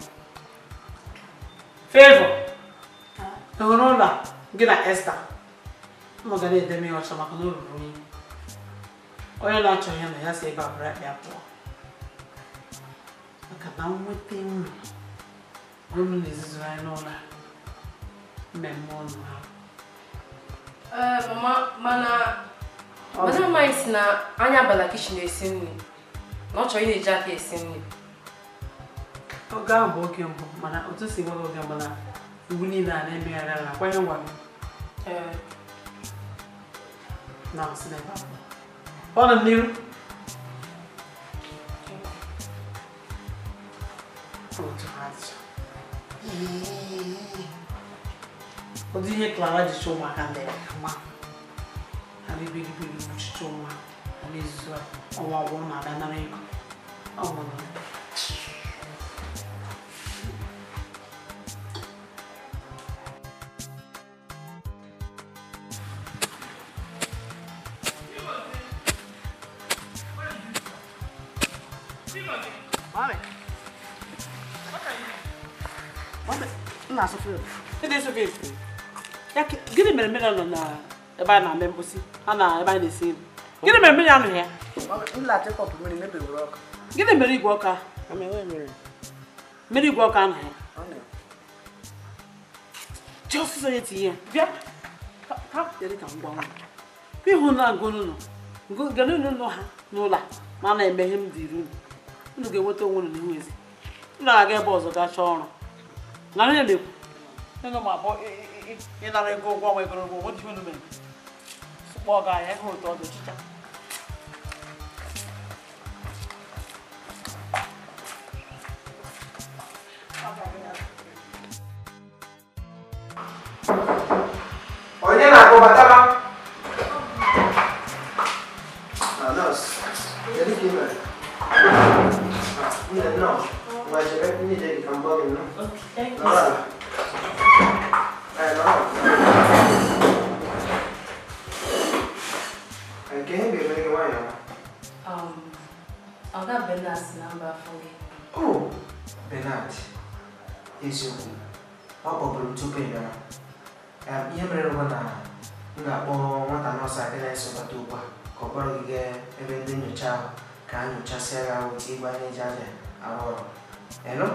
Favor hụrụ ụlọ gị na Esther ụmụ ga na-edeme ya ọcha maka na o ruru unyi. Onye na-achọ ya na ya si ebe a bụrụ akpịa pụọ maka na nweta unu unu na-ezuzuru anyị n'ụlọ mmemme ọnụ ha. Mama, mana amaghị si na anya abala kichin esi nri na ọ chọrọ ị na-eji aka esi nri. Oge ahụ bụ oge mbụ mana otu si nwere oge mbụ na iwu niile a na-emegharị ala kwanye ngwa gị na ọsị na ebe abụọ ọ nọ n'iru ụdị ihe Clara ji chọọ ụmụaka ndị ya ma ha na-ebiribiri uchicha ụmụ ha na-ezuzu ọnwa ọgwụrụ na abịa nara ego ọmụrụ. Gịnị mere mmiri nọ na ebe a na-eme mposi a na ebe a na-esi nri? Gịnị mere mmiri anụghị ya? Gịnị mere igwe ọka? Mmiri igwe ọka anụghị ya? Ji ọsụsọ ya tinye ya bịa ka dịrị ka ngwa ngwa ịhụ na gana unu ha n'ụlọ ma a na-eme ihe m dịrị unu ga-enweta onwe unu n'ihu ezi unu ga-aga ebe ọzọ gaa chọọ ọrụ na onye na-ekwu ego ma abụọ ịnara ego ụgwọ nwa ego ụgwọ otu unu mere kpọọ ga ya ịhụ otu ọdụ chicha. Onye na-akpọbatara nọọsụ kedu ka ị mere? Nne nnọọ ngwa chere ndị dị ka mbọ gị nọ nọrọ ala nọrọ nke ihe ga-eme gị nwanyị ọma. Ọga Bernard na mba afọ gị. Bernard eziokwu ọ kpọburu m tupu ị bịara. Ihe mere bụ na m ga-akpọ nwata nọọsụ adị na-esonata ugbu a ka ọ kpọrọ gị gaa ebe ndị nyocha ahụ ka a nyochasịa ya ahụ ka ịgba na-eji aja arụ ọrụ. Hello?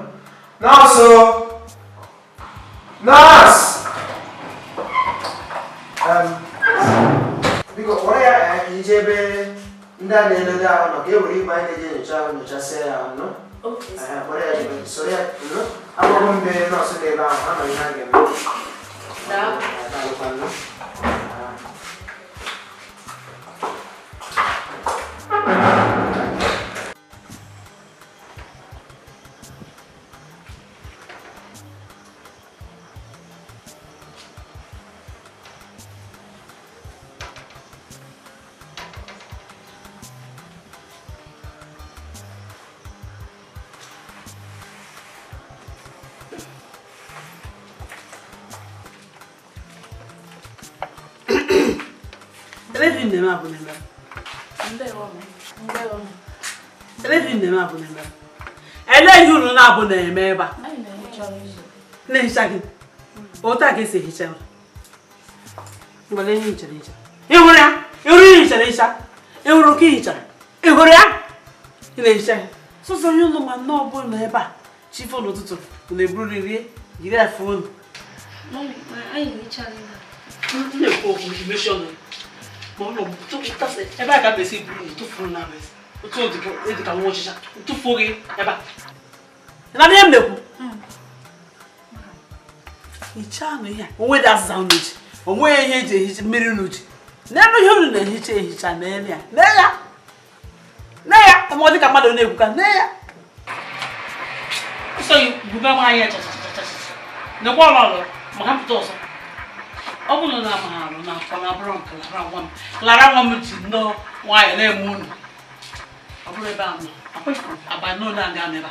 Nọọsụ! Nọọsụ! Biko kpọrọ ya ka ije ebe ndị a na-eledo ahụ maka e were ịgba anyị na-eji enyocha ahụ nyochasịa ya ahụ nọ? Kpọrọ ya jebe soro ya agbụgbọ mbe nọọsụ dị ebe ahụ ha nọ ihe a ga-eme. Elephant name abụ n'ebe. Elephant name abụ n'ebe. Eleghị unu na-abụ na-eme ebe a. Na-ehicha gị. Otu a ka esi ehicha. Ngwale ihe hichara hicha. Ị hụrụ ya? Ị hụrụ ihe hichara hicha? Ị hụrụ ka ị hichara? Ị hụrụ ya? Ị na-ehicha ya. Sọsọ onye ụlọ ma nnọọ bụ na ebe a. Chi fọ n'ụtụtụ. Unu eburu rie. Jiri efe unu. Na-ekwu okwu imeshọn. Ma ụlọ ebe a ka m esi buru unu tụfuru na abịa. Otu ọ dị ka nwa ọchịcha. Tụfuo gị ebe a. Ị na-adị m na-ekwu? Hichaa anụ ihe a. Onwe dị azịza unu ji. Onwe ihe eji ehicha mmiri unu ji. N'elu ihe unu na-ehicha ehicha n'elu ya. Nee ya. Nee ya. Ma ọ dị ka mmadụ na-ekwu ka nee ya. So gube nwaanyị ya chachachachacha. Nekwa ọlọlọ maka mpụta ọzọ. Ọ bụrụ na ama arụ na afọ na bụrụ nke lara nwa m ji nnọọ nwaanyị na-eme unu. Ọ bụrụ ebe ahụ aba n'ụlọ na-aga amịba.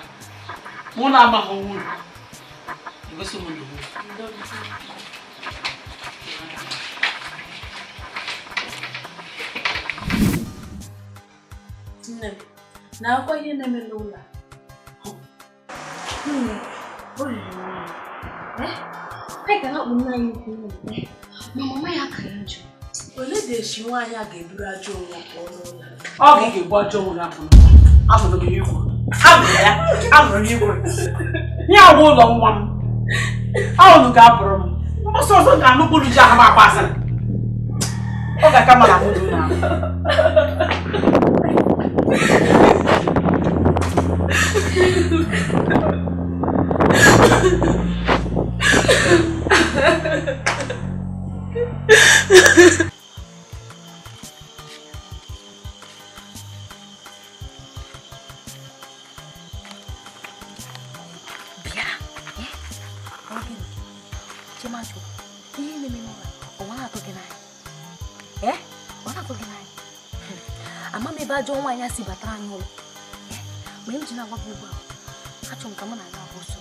Mụ na amaghị unu. Egosi m n'ugwu. Nne m, na-akwa ihe na-eme n'ụlọ. Anyị ga na-akpụ nna anyị ukwu ma mama ya ka ya njọ. Ole ga-eshi nwaanyị a ga-eburu ajọ onwe pụọ n'ụlọ? Ọ ga-ebu ajọ onwe ya pụọ. Afụrụ m ihe ikwu. Abụrụ ya. Abụrụ m ikwu. Ihe agwa ụlọ nwa m. Ahụrụ ga-abụrụ m. Mbọsọ ọzọ ga-anụkwuru ji ahụ m akpa asịrị. Ọ ga-aka mma na mụdụ na ajọ nwaanyị a si batara anyị ụlọ. Mgbe m ji na-agwa gị ugbu a, achọrọ m ka mụ na ya abụ so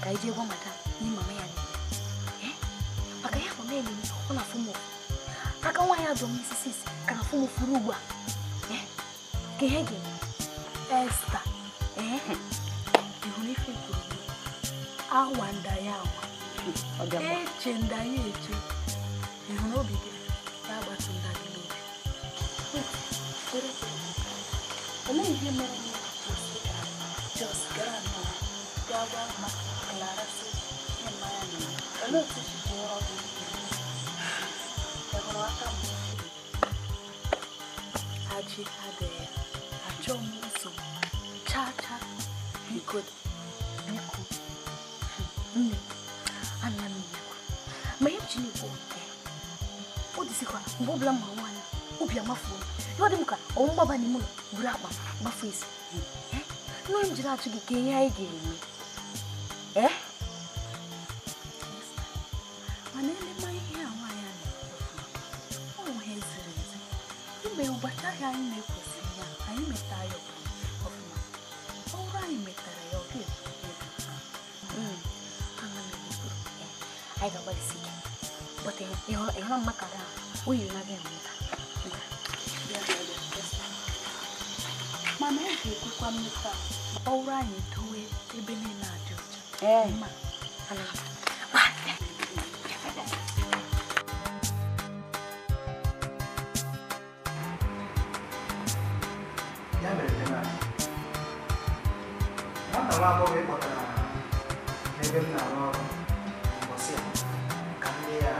ka anyị jee gwa madam ihe mama ya na-eme. Maka ya mama ya na-eme ọ na-afụ m ụfụ. Aka nwaanyị a dọrọ m isi isi ka na-afụ m ụfụrụ ugbu a. Ka ihe ga-eme Esta ịhụrụ ife kwuru awa nda ya awa eche nda ya eche ịhụrụ obi gị ya agbatu nda gị n'obi. Olee ihe mere m just gara na gawa maka Clara si mmanya na olee otu si jụọ ọrụ ịhụrụ aka m ajị adịghị achọ m nsogbu chaa chaa biko biko nne anya m nyekwa ma ihe ji n'ikwu ọ dịzikwa mgbe ọbụla m hụrụ nwaanyị obi amafuo m. Ọ dị m ka ọnwụ gbaba n'ime ụlọ buru akpa gbafu isi. Nne m jiri achụ gị ka ihe anyị ga-eme. Mana elema ihe a nwaanyị a na-ekwu ọ nweghị ziri ezi. Mgbe ụbọchị ahịa anyị na-ekwesịghị ya anyị metara ya ọfụma. Ọrụ anyị metara ya ọbịa anyị ga-agbalịsi ike. Bọta ịhụrụ mmakara ahụ o yiri na gị nweta. Mana ọ ga-ekwekwa mmeta ọrụ anyị dowe ebe niile adị ọcha. Ya mere nwata nwa agbọghọ ị kpọtara n'ebe m na-arụ ọrụ ụbọchị a ka nne ya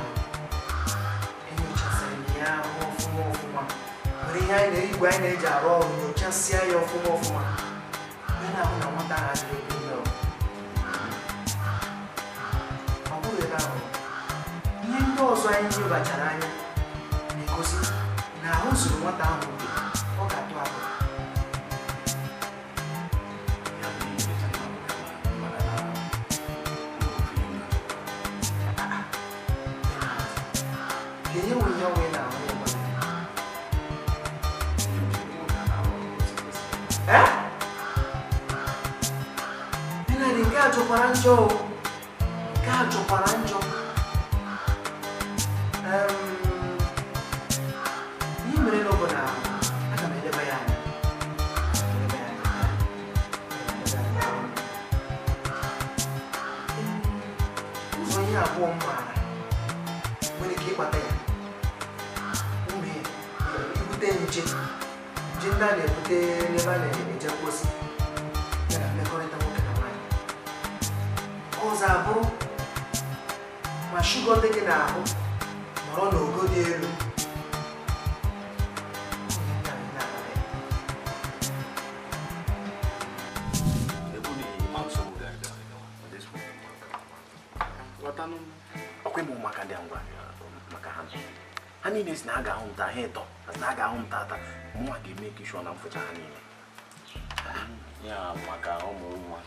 enyochasịrị ya ọfụma ọfụma. Nwere ihe anyị na-igwe anyị na-eji arụ ọrụ nyochasịa ya ọfụma ọfụma. Ị na-ahụ na nwata ahụ adịghị ebe nne ọ bụghị ebe ahụ. Ihe ndị ọzọ anyị nyebachara anya na-egosi na ahụ zuru nwata ahụ obi ọ ga-atụ atụ. Ihe nwe ihe onwe na-ahụ nke a jọkwara njọ. Nke a jọkwara njọ. nje ndị a na-ebute n'ebe a na-eje mposi ya na mmekọrịta nwoke na nwaanyị. Ọzọ abụrụ ma shuga dị gị n'ahụ nọrọ n'ogo dị elu. Ha niile si na a ga-ahụ m taa, ha ịtọ na a ga-ahụ m tata, mụnwa ga-eme ka ishọ na mfụcha ha niile. Ya maka ụmụ nwa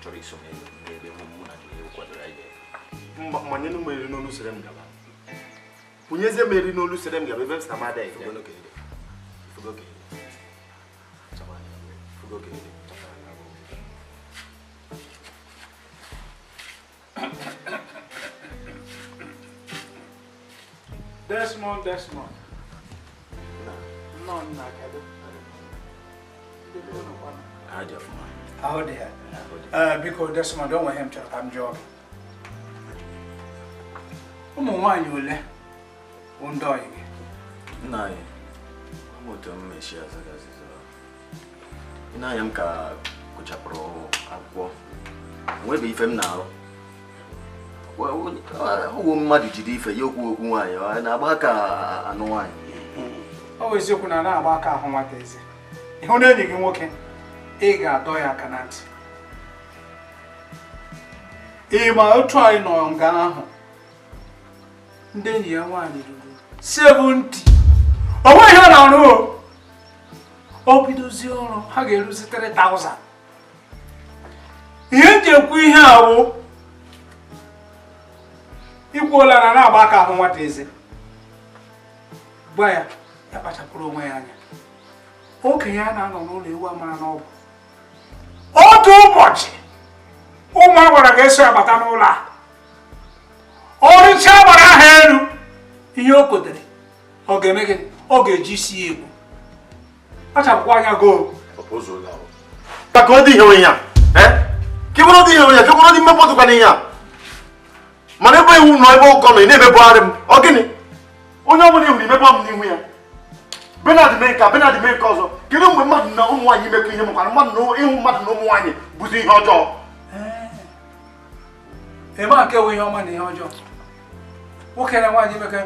chọrọ iso m ebe mụ na gị kwadoro anyị manye m eri n'olu sere m gaba, kwụnyezie m eri n'olu sere m gaba ebe m si na mada Desmond. No, how there? Because Desmond don't want him to come job. One you le, one dying. No, I'm not a messiah. I am ka kuchapro akwo. Where be him now? Well, mmadụ jide ife ya okwu nwaanyị na-agba aka anụ nwaanyị. Ọ wụ eziokwu na na-agba aka ahụ nwata eze. Ịhụ na enyi gị nwoke, ị ga-adọ ya aka na ntị. Ị ma otu anyị nọ nga ahụ, ndị enyi ya nwaanyị ruru 70. O nweghị ihe ọ na-arụ o. O bidozie ọrụ, ha ga-eruzi 3,000. Ihe m ji ekwu ihe a wụ ikwuola na na-agba aka ahụ nwata eze. Gwa ya ya kpachapụrụ onwe ya anya. Okenye ya na-anọ n'ụlọ ewu amara n'ọbụ. Otu ụbọchị ụmụ agbara ga-eso ya bata n'ụlọ a. Ọrịcha agbara aha elu ihe o kotere ọ ga-eme gị, ọ ga-eji isi ya egwu. Kpachapụkwa anya go. Taka ọ dị ihe onye ya, ka ịbụrụ dị ihe onye ya, ka ịbụrụ dị mmepụtụkwa n'ihe a. Mana ebe iwu nọ ebe ụkọ nọ ị na-emebugharị m, ọ gịnị? Onye ọbụla iwu na-emebe m n'ihu ya. Benard mee nke ọzọ. Kedu mgbe mmadụ na ụmụ nwaanyị imekọ ihe mụkwara mmadụ na ịhụ mmadụ na ụmụ nwaanyị bụzi ihe ọjọọ? Ebe a nke ewe ihe ọma na ihe ọjọọ. Nwoke na nwaanyị imekọ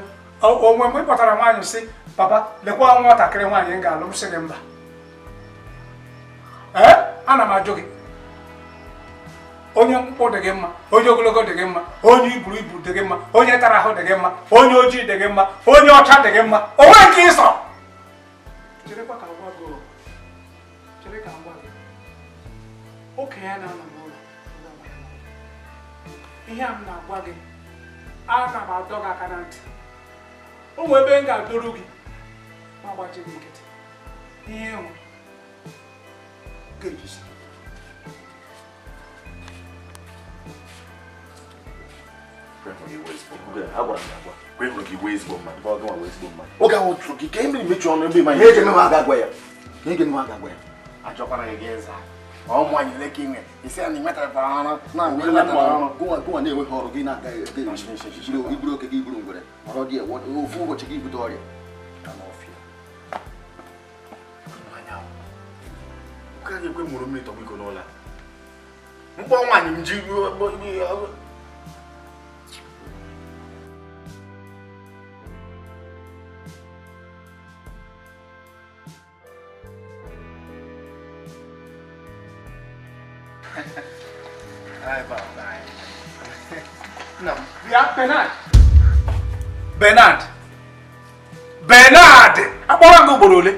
onwe mgbe ị kpọtara nwaanyị sị, papa lekwa nwatakịrị nwaanyị m ga-alụ m sị gị mba. Ana m ajụ gị. Onye mkpụkpụ dị gị mma, onye ogologo dị gị mma, onye iburu ibu dị gị mma, onye tara ahụ dị gị mma, onye ojii dị gị mma, onye ọcha dị gị mma, o nwere nke ịsọ. Cherekwa ka ngwa gị, chere ka ngwa gị. Okenye ya na-anọ n'ụlọ. Ihe a m na-agwa gị, ana m adọ gị aka na ntị. O nwere ebe m ga-adọrụ gị ma gbaji gị nkịtị. Ihe ịhụ ga-ejisi. Oge ahụ tụrụ gị ka e mere mechi ọnụ ebe ma ihe ga-eme ma aga gwa ya. Ihe ga-eme ma aga gwa ya. Achọkwara gị ịza. Ọ mụ anyị leke inwe. Isi a na-enwetara ọrụ na gụnwa na-enweghị ọrụ gị na-aga iburu oke gị iburu ngwere ọrụ gị ofu ụbọchị gị ibute ọrịa. Ụka ga-ekwe mụrụ mmiri tọgbọ iko n'ụlọ. Mkpọ nwaanyị m ji Benard, akpọrọ gị ugboro ole?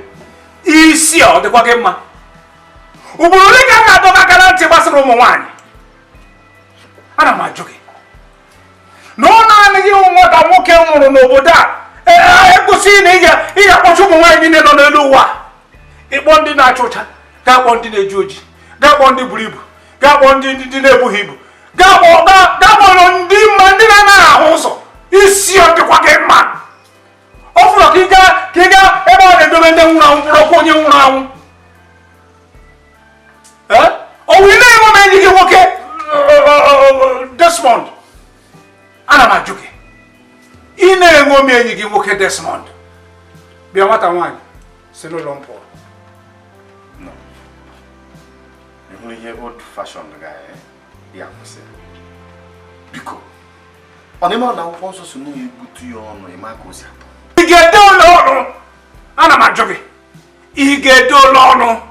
Isi ọ dịkwa gị mma. Ugboro ole ka m na-adọ aka na ntị gbasara ụmụ nwaanyị? Ana m ajụ gị. Na ọ naanị gị nwata nwoke nwụrụ n'obodo a ekwụsị na ị ga-akpọcha ụmụ nwaanyị niile nọ n'elu ụwa. Ịkpọ ndị na-acha ụcha, ga-akpọ ndị na-eji oji, ga-akpọ ndị buru ibu, ga-akpọ ndị na-ebughị ibu, ga-akpọ ndị mma ndị na-anaghị ahụ ụzọ. Isi ọ dịkwa gị mma. Ọ fụrụ ka ị gaa ebe ọ na-edobe ndị nwụrụ anwụ bụrụ ọkwa onye nwụrụ anwụ. O wee na-enwe m enyi gị nwoke Desmond. Ana m ajụ gị. Ị na-enwe m enyi gị nwoke Desmond. Bịa nwata nwaanyị, si n'ụlọ mpụ. No. You only hear old fashioned guy, eh? Yeah, Biko. On the man that wants us to know you good to your honor, you might go see. You get down, Lord. Ana ma jogi. You get down, Lord.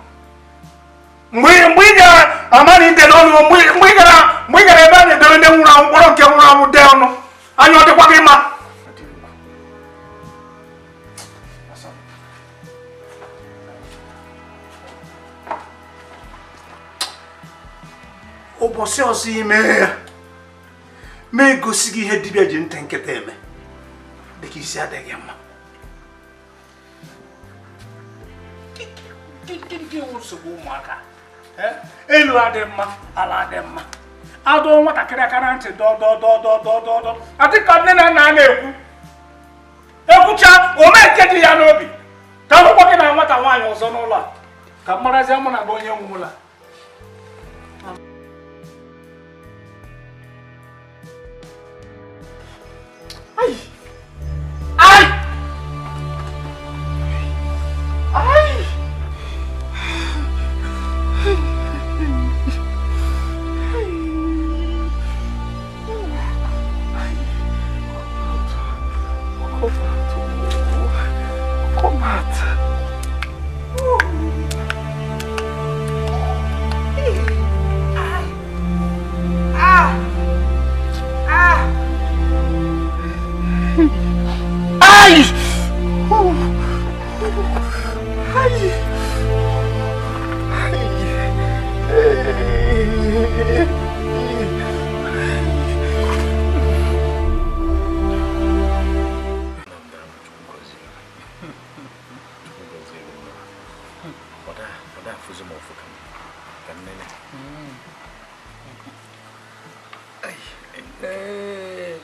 Mwiga amani de Lord, mwiga ba de don de una ngoro ke una mu de ono. Anyo de kwa kima. Obosi osi ime me gosi gi he dibia je ntenkete eme de ki isi adege ma ki usubu maka elu ade ma ala ade ma ado nwata kire aka ntị do ati ka nne na na-ekwu ekwucha o meke di ya n'obi ka akwụkwọ gị na nwata nwaanyị ọzọ n'ụlọ a ka mmarazi mụ na bụ onye nwụla. Ai! Ai! Ai!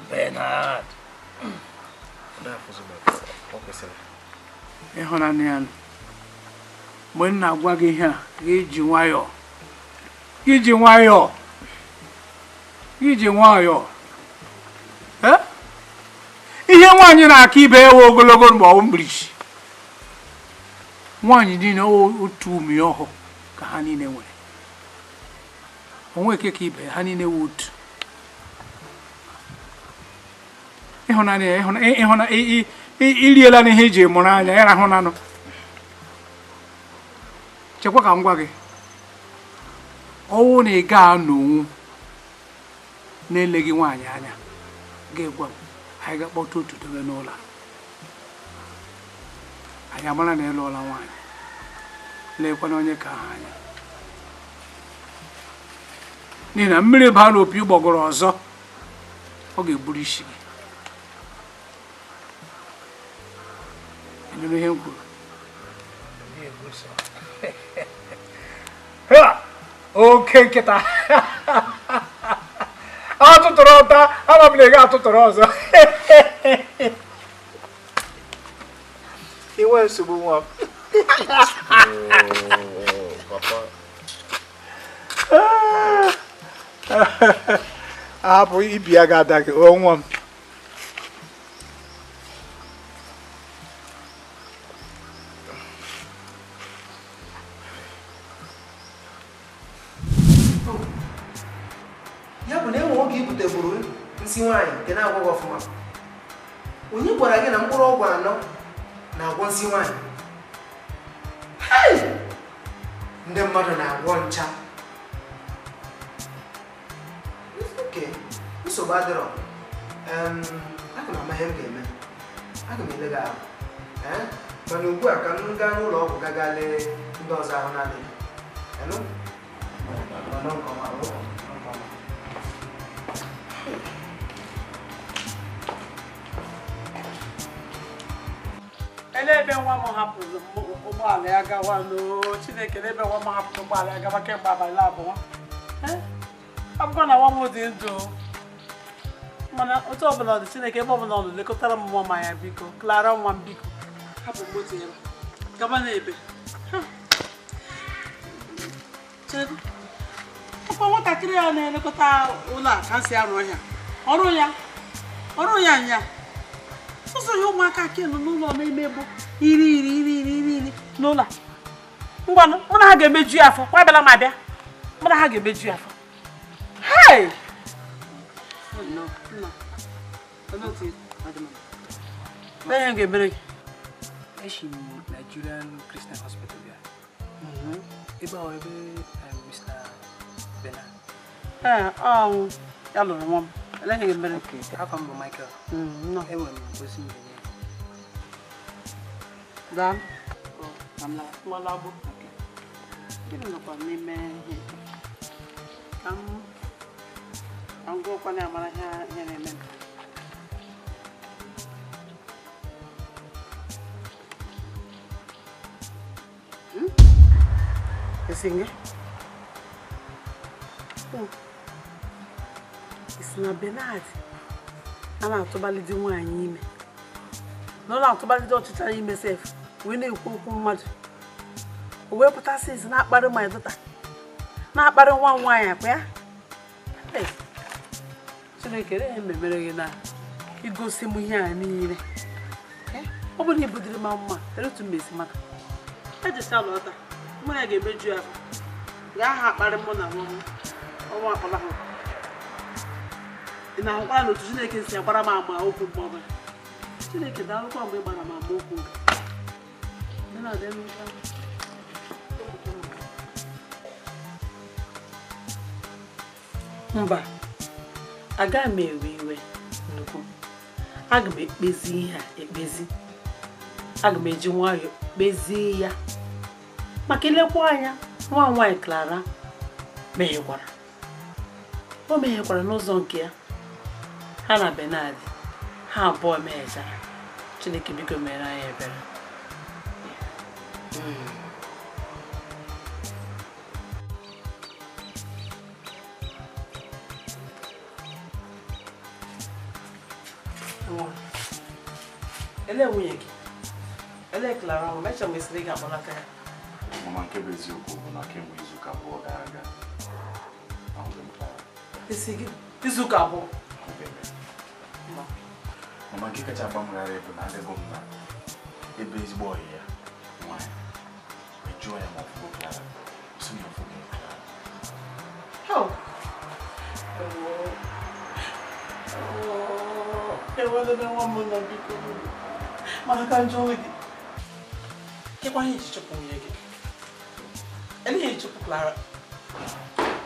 Bernard. Ịhụnanya mgbe m na-agwa gị ihe a ga-eji nwayọọ ihe nwaanyị na-aka ibe ewe ogologo mgbe ọ mgbirichi nwaanyị niile otu umi ọhụụ ka ha niile nwere onwe eke ka ibe ha niile wụ otu ịhụna iriela n'ihe eji mụrụ anya ya rahụ nanụ chekwa ka m gwa gị ọwụ na ị ga-anọnwu na-eleghị nwaanyị anya ga-egwa m anyị ga-akpọta otu dobe n'ụlọ anyị amara na ịlụọla nwaanyị lekwana onye ka ha anya n'ihi na mmiri baa n'opi ụgbọgọrọ ọzọ ọ ga-eburu isi gị. Ihe m kwuru oke nkịta atụtụrụ ọta ama m na ị ga-atụtụrụ ọzọ inwe nsogbu nwa m ahapụ ibi ya ga-ada gị nwa m. Nsi nwaanyị nke na-agwọ ọfụma onye gwara gị na mkpụrụ ọgwụ 4 na-agwọ nsi nwaanyị ndị mmadụ na-agwọ ncha nsogbu adịrọ aga m ama ihe m ga-eme aga m ele gị ahụ mana ugbu a ka m gaa n'ụlọ ọgwụ gaga lee ndị ọzọ ahụ na-adịghị Elebe nwa m hapụrụ ụgbọala ya gawa Chineke n'ebe nwa m hapụrụ ụgbọala ya gawa kemgbe abalị abụọ abụkwa na nwa m dị ndụ mana otu ọbụla ọ dị Chineke ebe ọbụla ọ nọ lekọtara m nwa m ya biko Clara nwa m biko hapụ moto ya gaba n'ebe ọkwa nwatakịrị ya na-elekọta ụlọ a ka m si arụ ọhịa ọrụ ya nya ụzọ ya ụmụaka ka nọ n'ụlọ na-eme bụ iri n'ụlọ ngwanụ mụ na ha ga-emeju ya afọ kwa bịala ma bịa mụ na ha ga-emeju ya afọ hey ihe ga-emere gị Eshi Nigerian Christian Hospital here. Ebe ọ ebe Mr. Bernard. Ya lụrụ nwa m. Ele ihe ga-emere gị? Afọ m bụ Michael. Enwere m ozi mmiri. Gaa. Nwala bụ. Gịnị nọkwa n'ime ihe? Ka m gụọkwa na amara ihe na-eme. Esinge? Isi na Bernard a na-atụbalite nwaanyị ime na ọ na-atụbalite ọchịchara ime sef wee na-ekwu okwu mmadụ o wee pụtasị isi na-akparị ma edota na-akparị nwa nwaanyị akpa ya Chineke ihe memere gị na igosi m ihe a niile ọ bụrụ na ibudiri ma mma eretu mmezi maka ejesi alọta mụ ya ga-emeju ya gaa ha akparị mụ na ọnwa akpala ha ị na-ahụkwara na otu Chineke si agbara m ama okwu mgbe ọbụla Chineke daalụkwa mgbe ị gbara m ama okwu mba agaghị m ewe iwe nnukwu aga m ekpezi ihe a ekpezi aga m eji nwayọọ kpezie ya maka ilekwa anya nwa nwaanyị Clara meghekwara o meghekwara n'ụzọ nke ya ha na Bernard ha abụọ meghechara Chineke biko mere anyị ebere ele nwunye gị ele Clara ahụ mecha m esiri gị akpọlata ya Mama nke bụ eziokwu bụ na kemgbe izuụka abụọ gara aga ahụghị m Clara. Isi gị izuụka abụọ Mama nke kacha agba m ghara bụ na adịghị m na ebe ezigbo ọyị ya nwaanyị jụọ ya ma ọfụgo Clara osi na ọfụgo Clara. Ewelebe nwa m nọ biko mana ka njọ onwe gị kekwa ihe iji chụpụ nwunye gị eleghị chụpụ Clara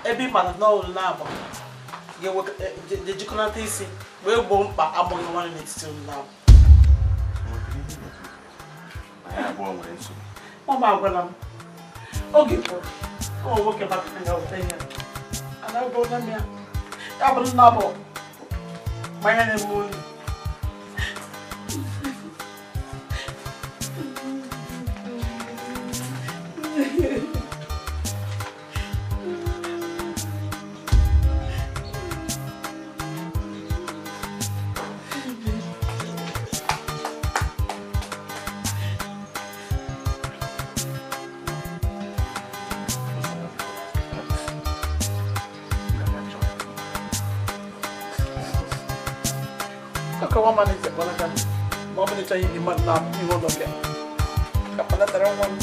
ebe ị mara n'ọlụ na-agba ga-ejikọnata isi wee gboo mkpa agbụghị nwanne n'etiti ụlọ na-abụ Mama agwala m oge pụrụ ụmụ nwoke batara ga-awụta ihe anagụla m ya ya bụrụ na abụ mmanya na-eme oyi Kawan mana cek mana kan? Mau beli cahaya di mana? Di mana lagi? Kapan terang wan?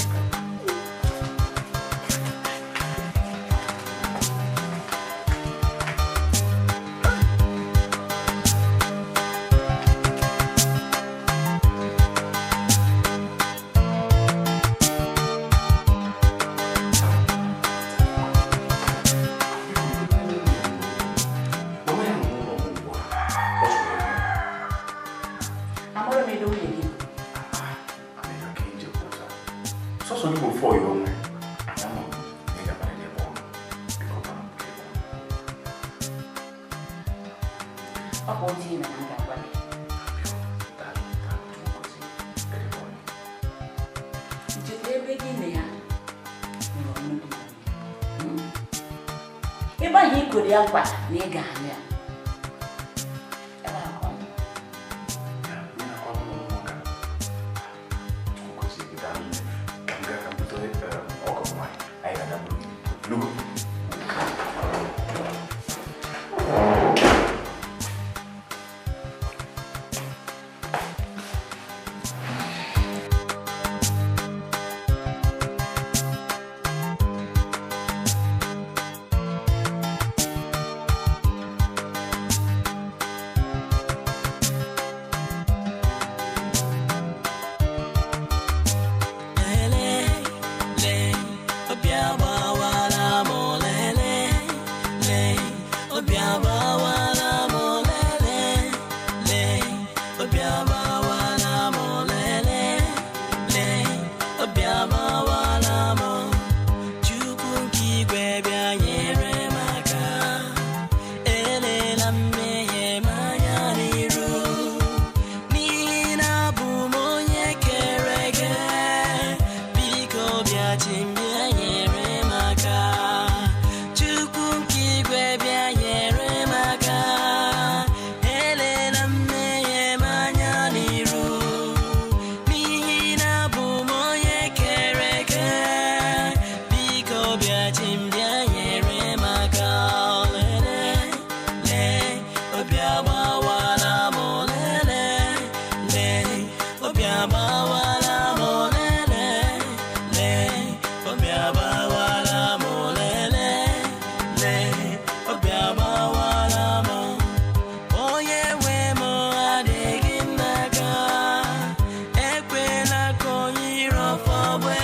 Iba hii kuri yang kwa ni ganya. Ekwela ka onye iro fọgbe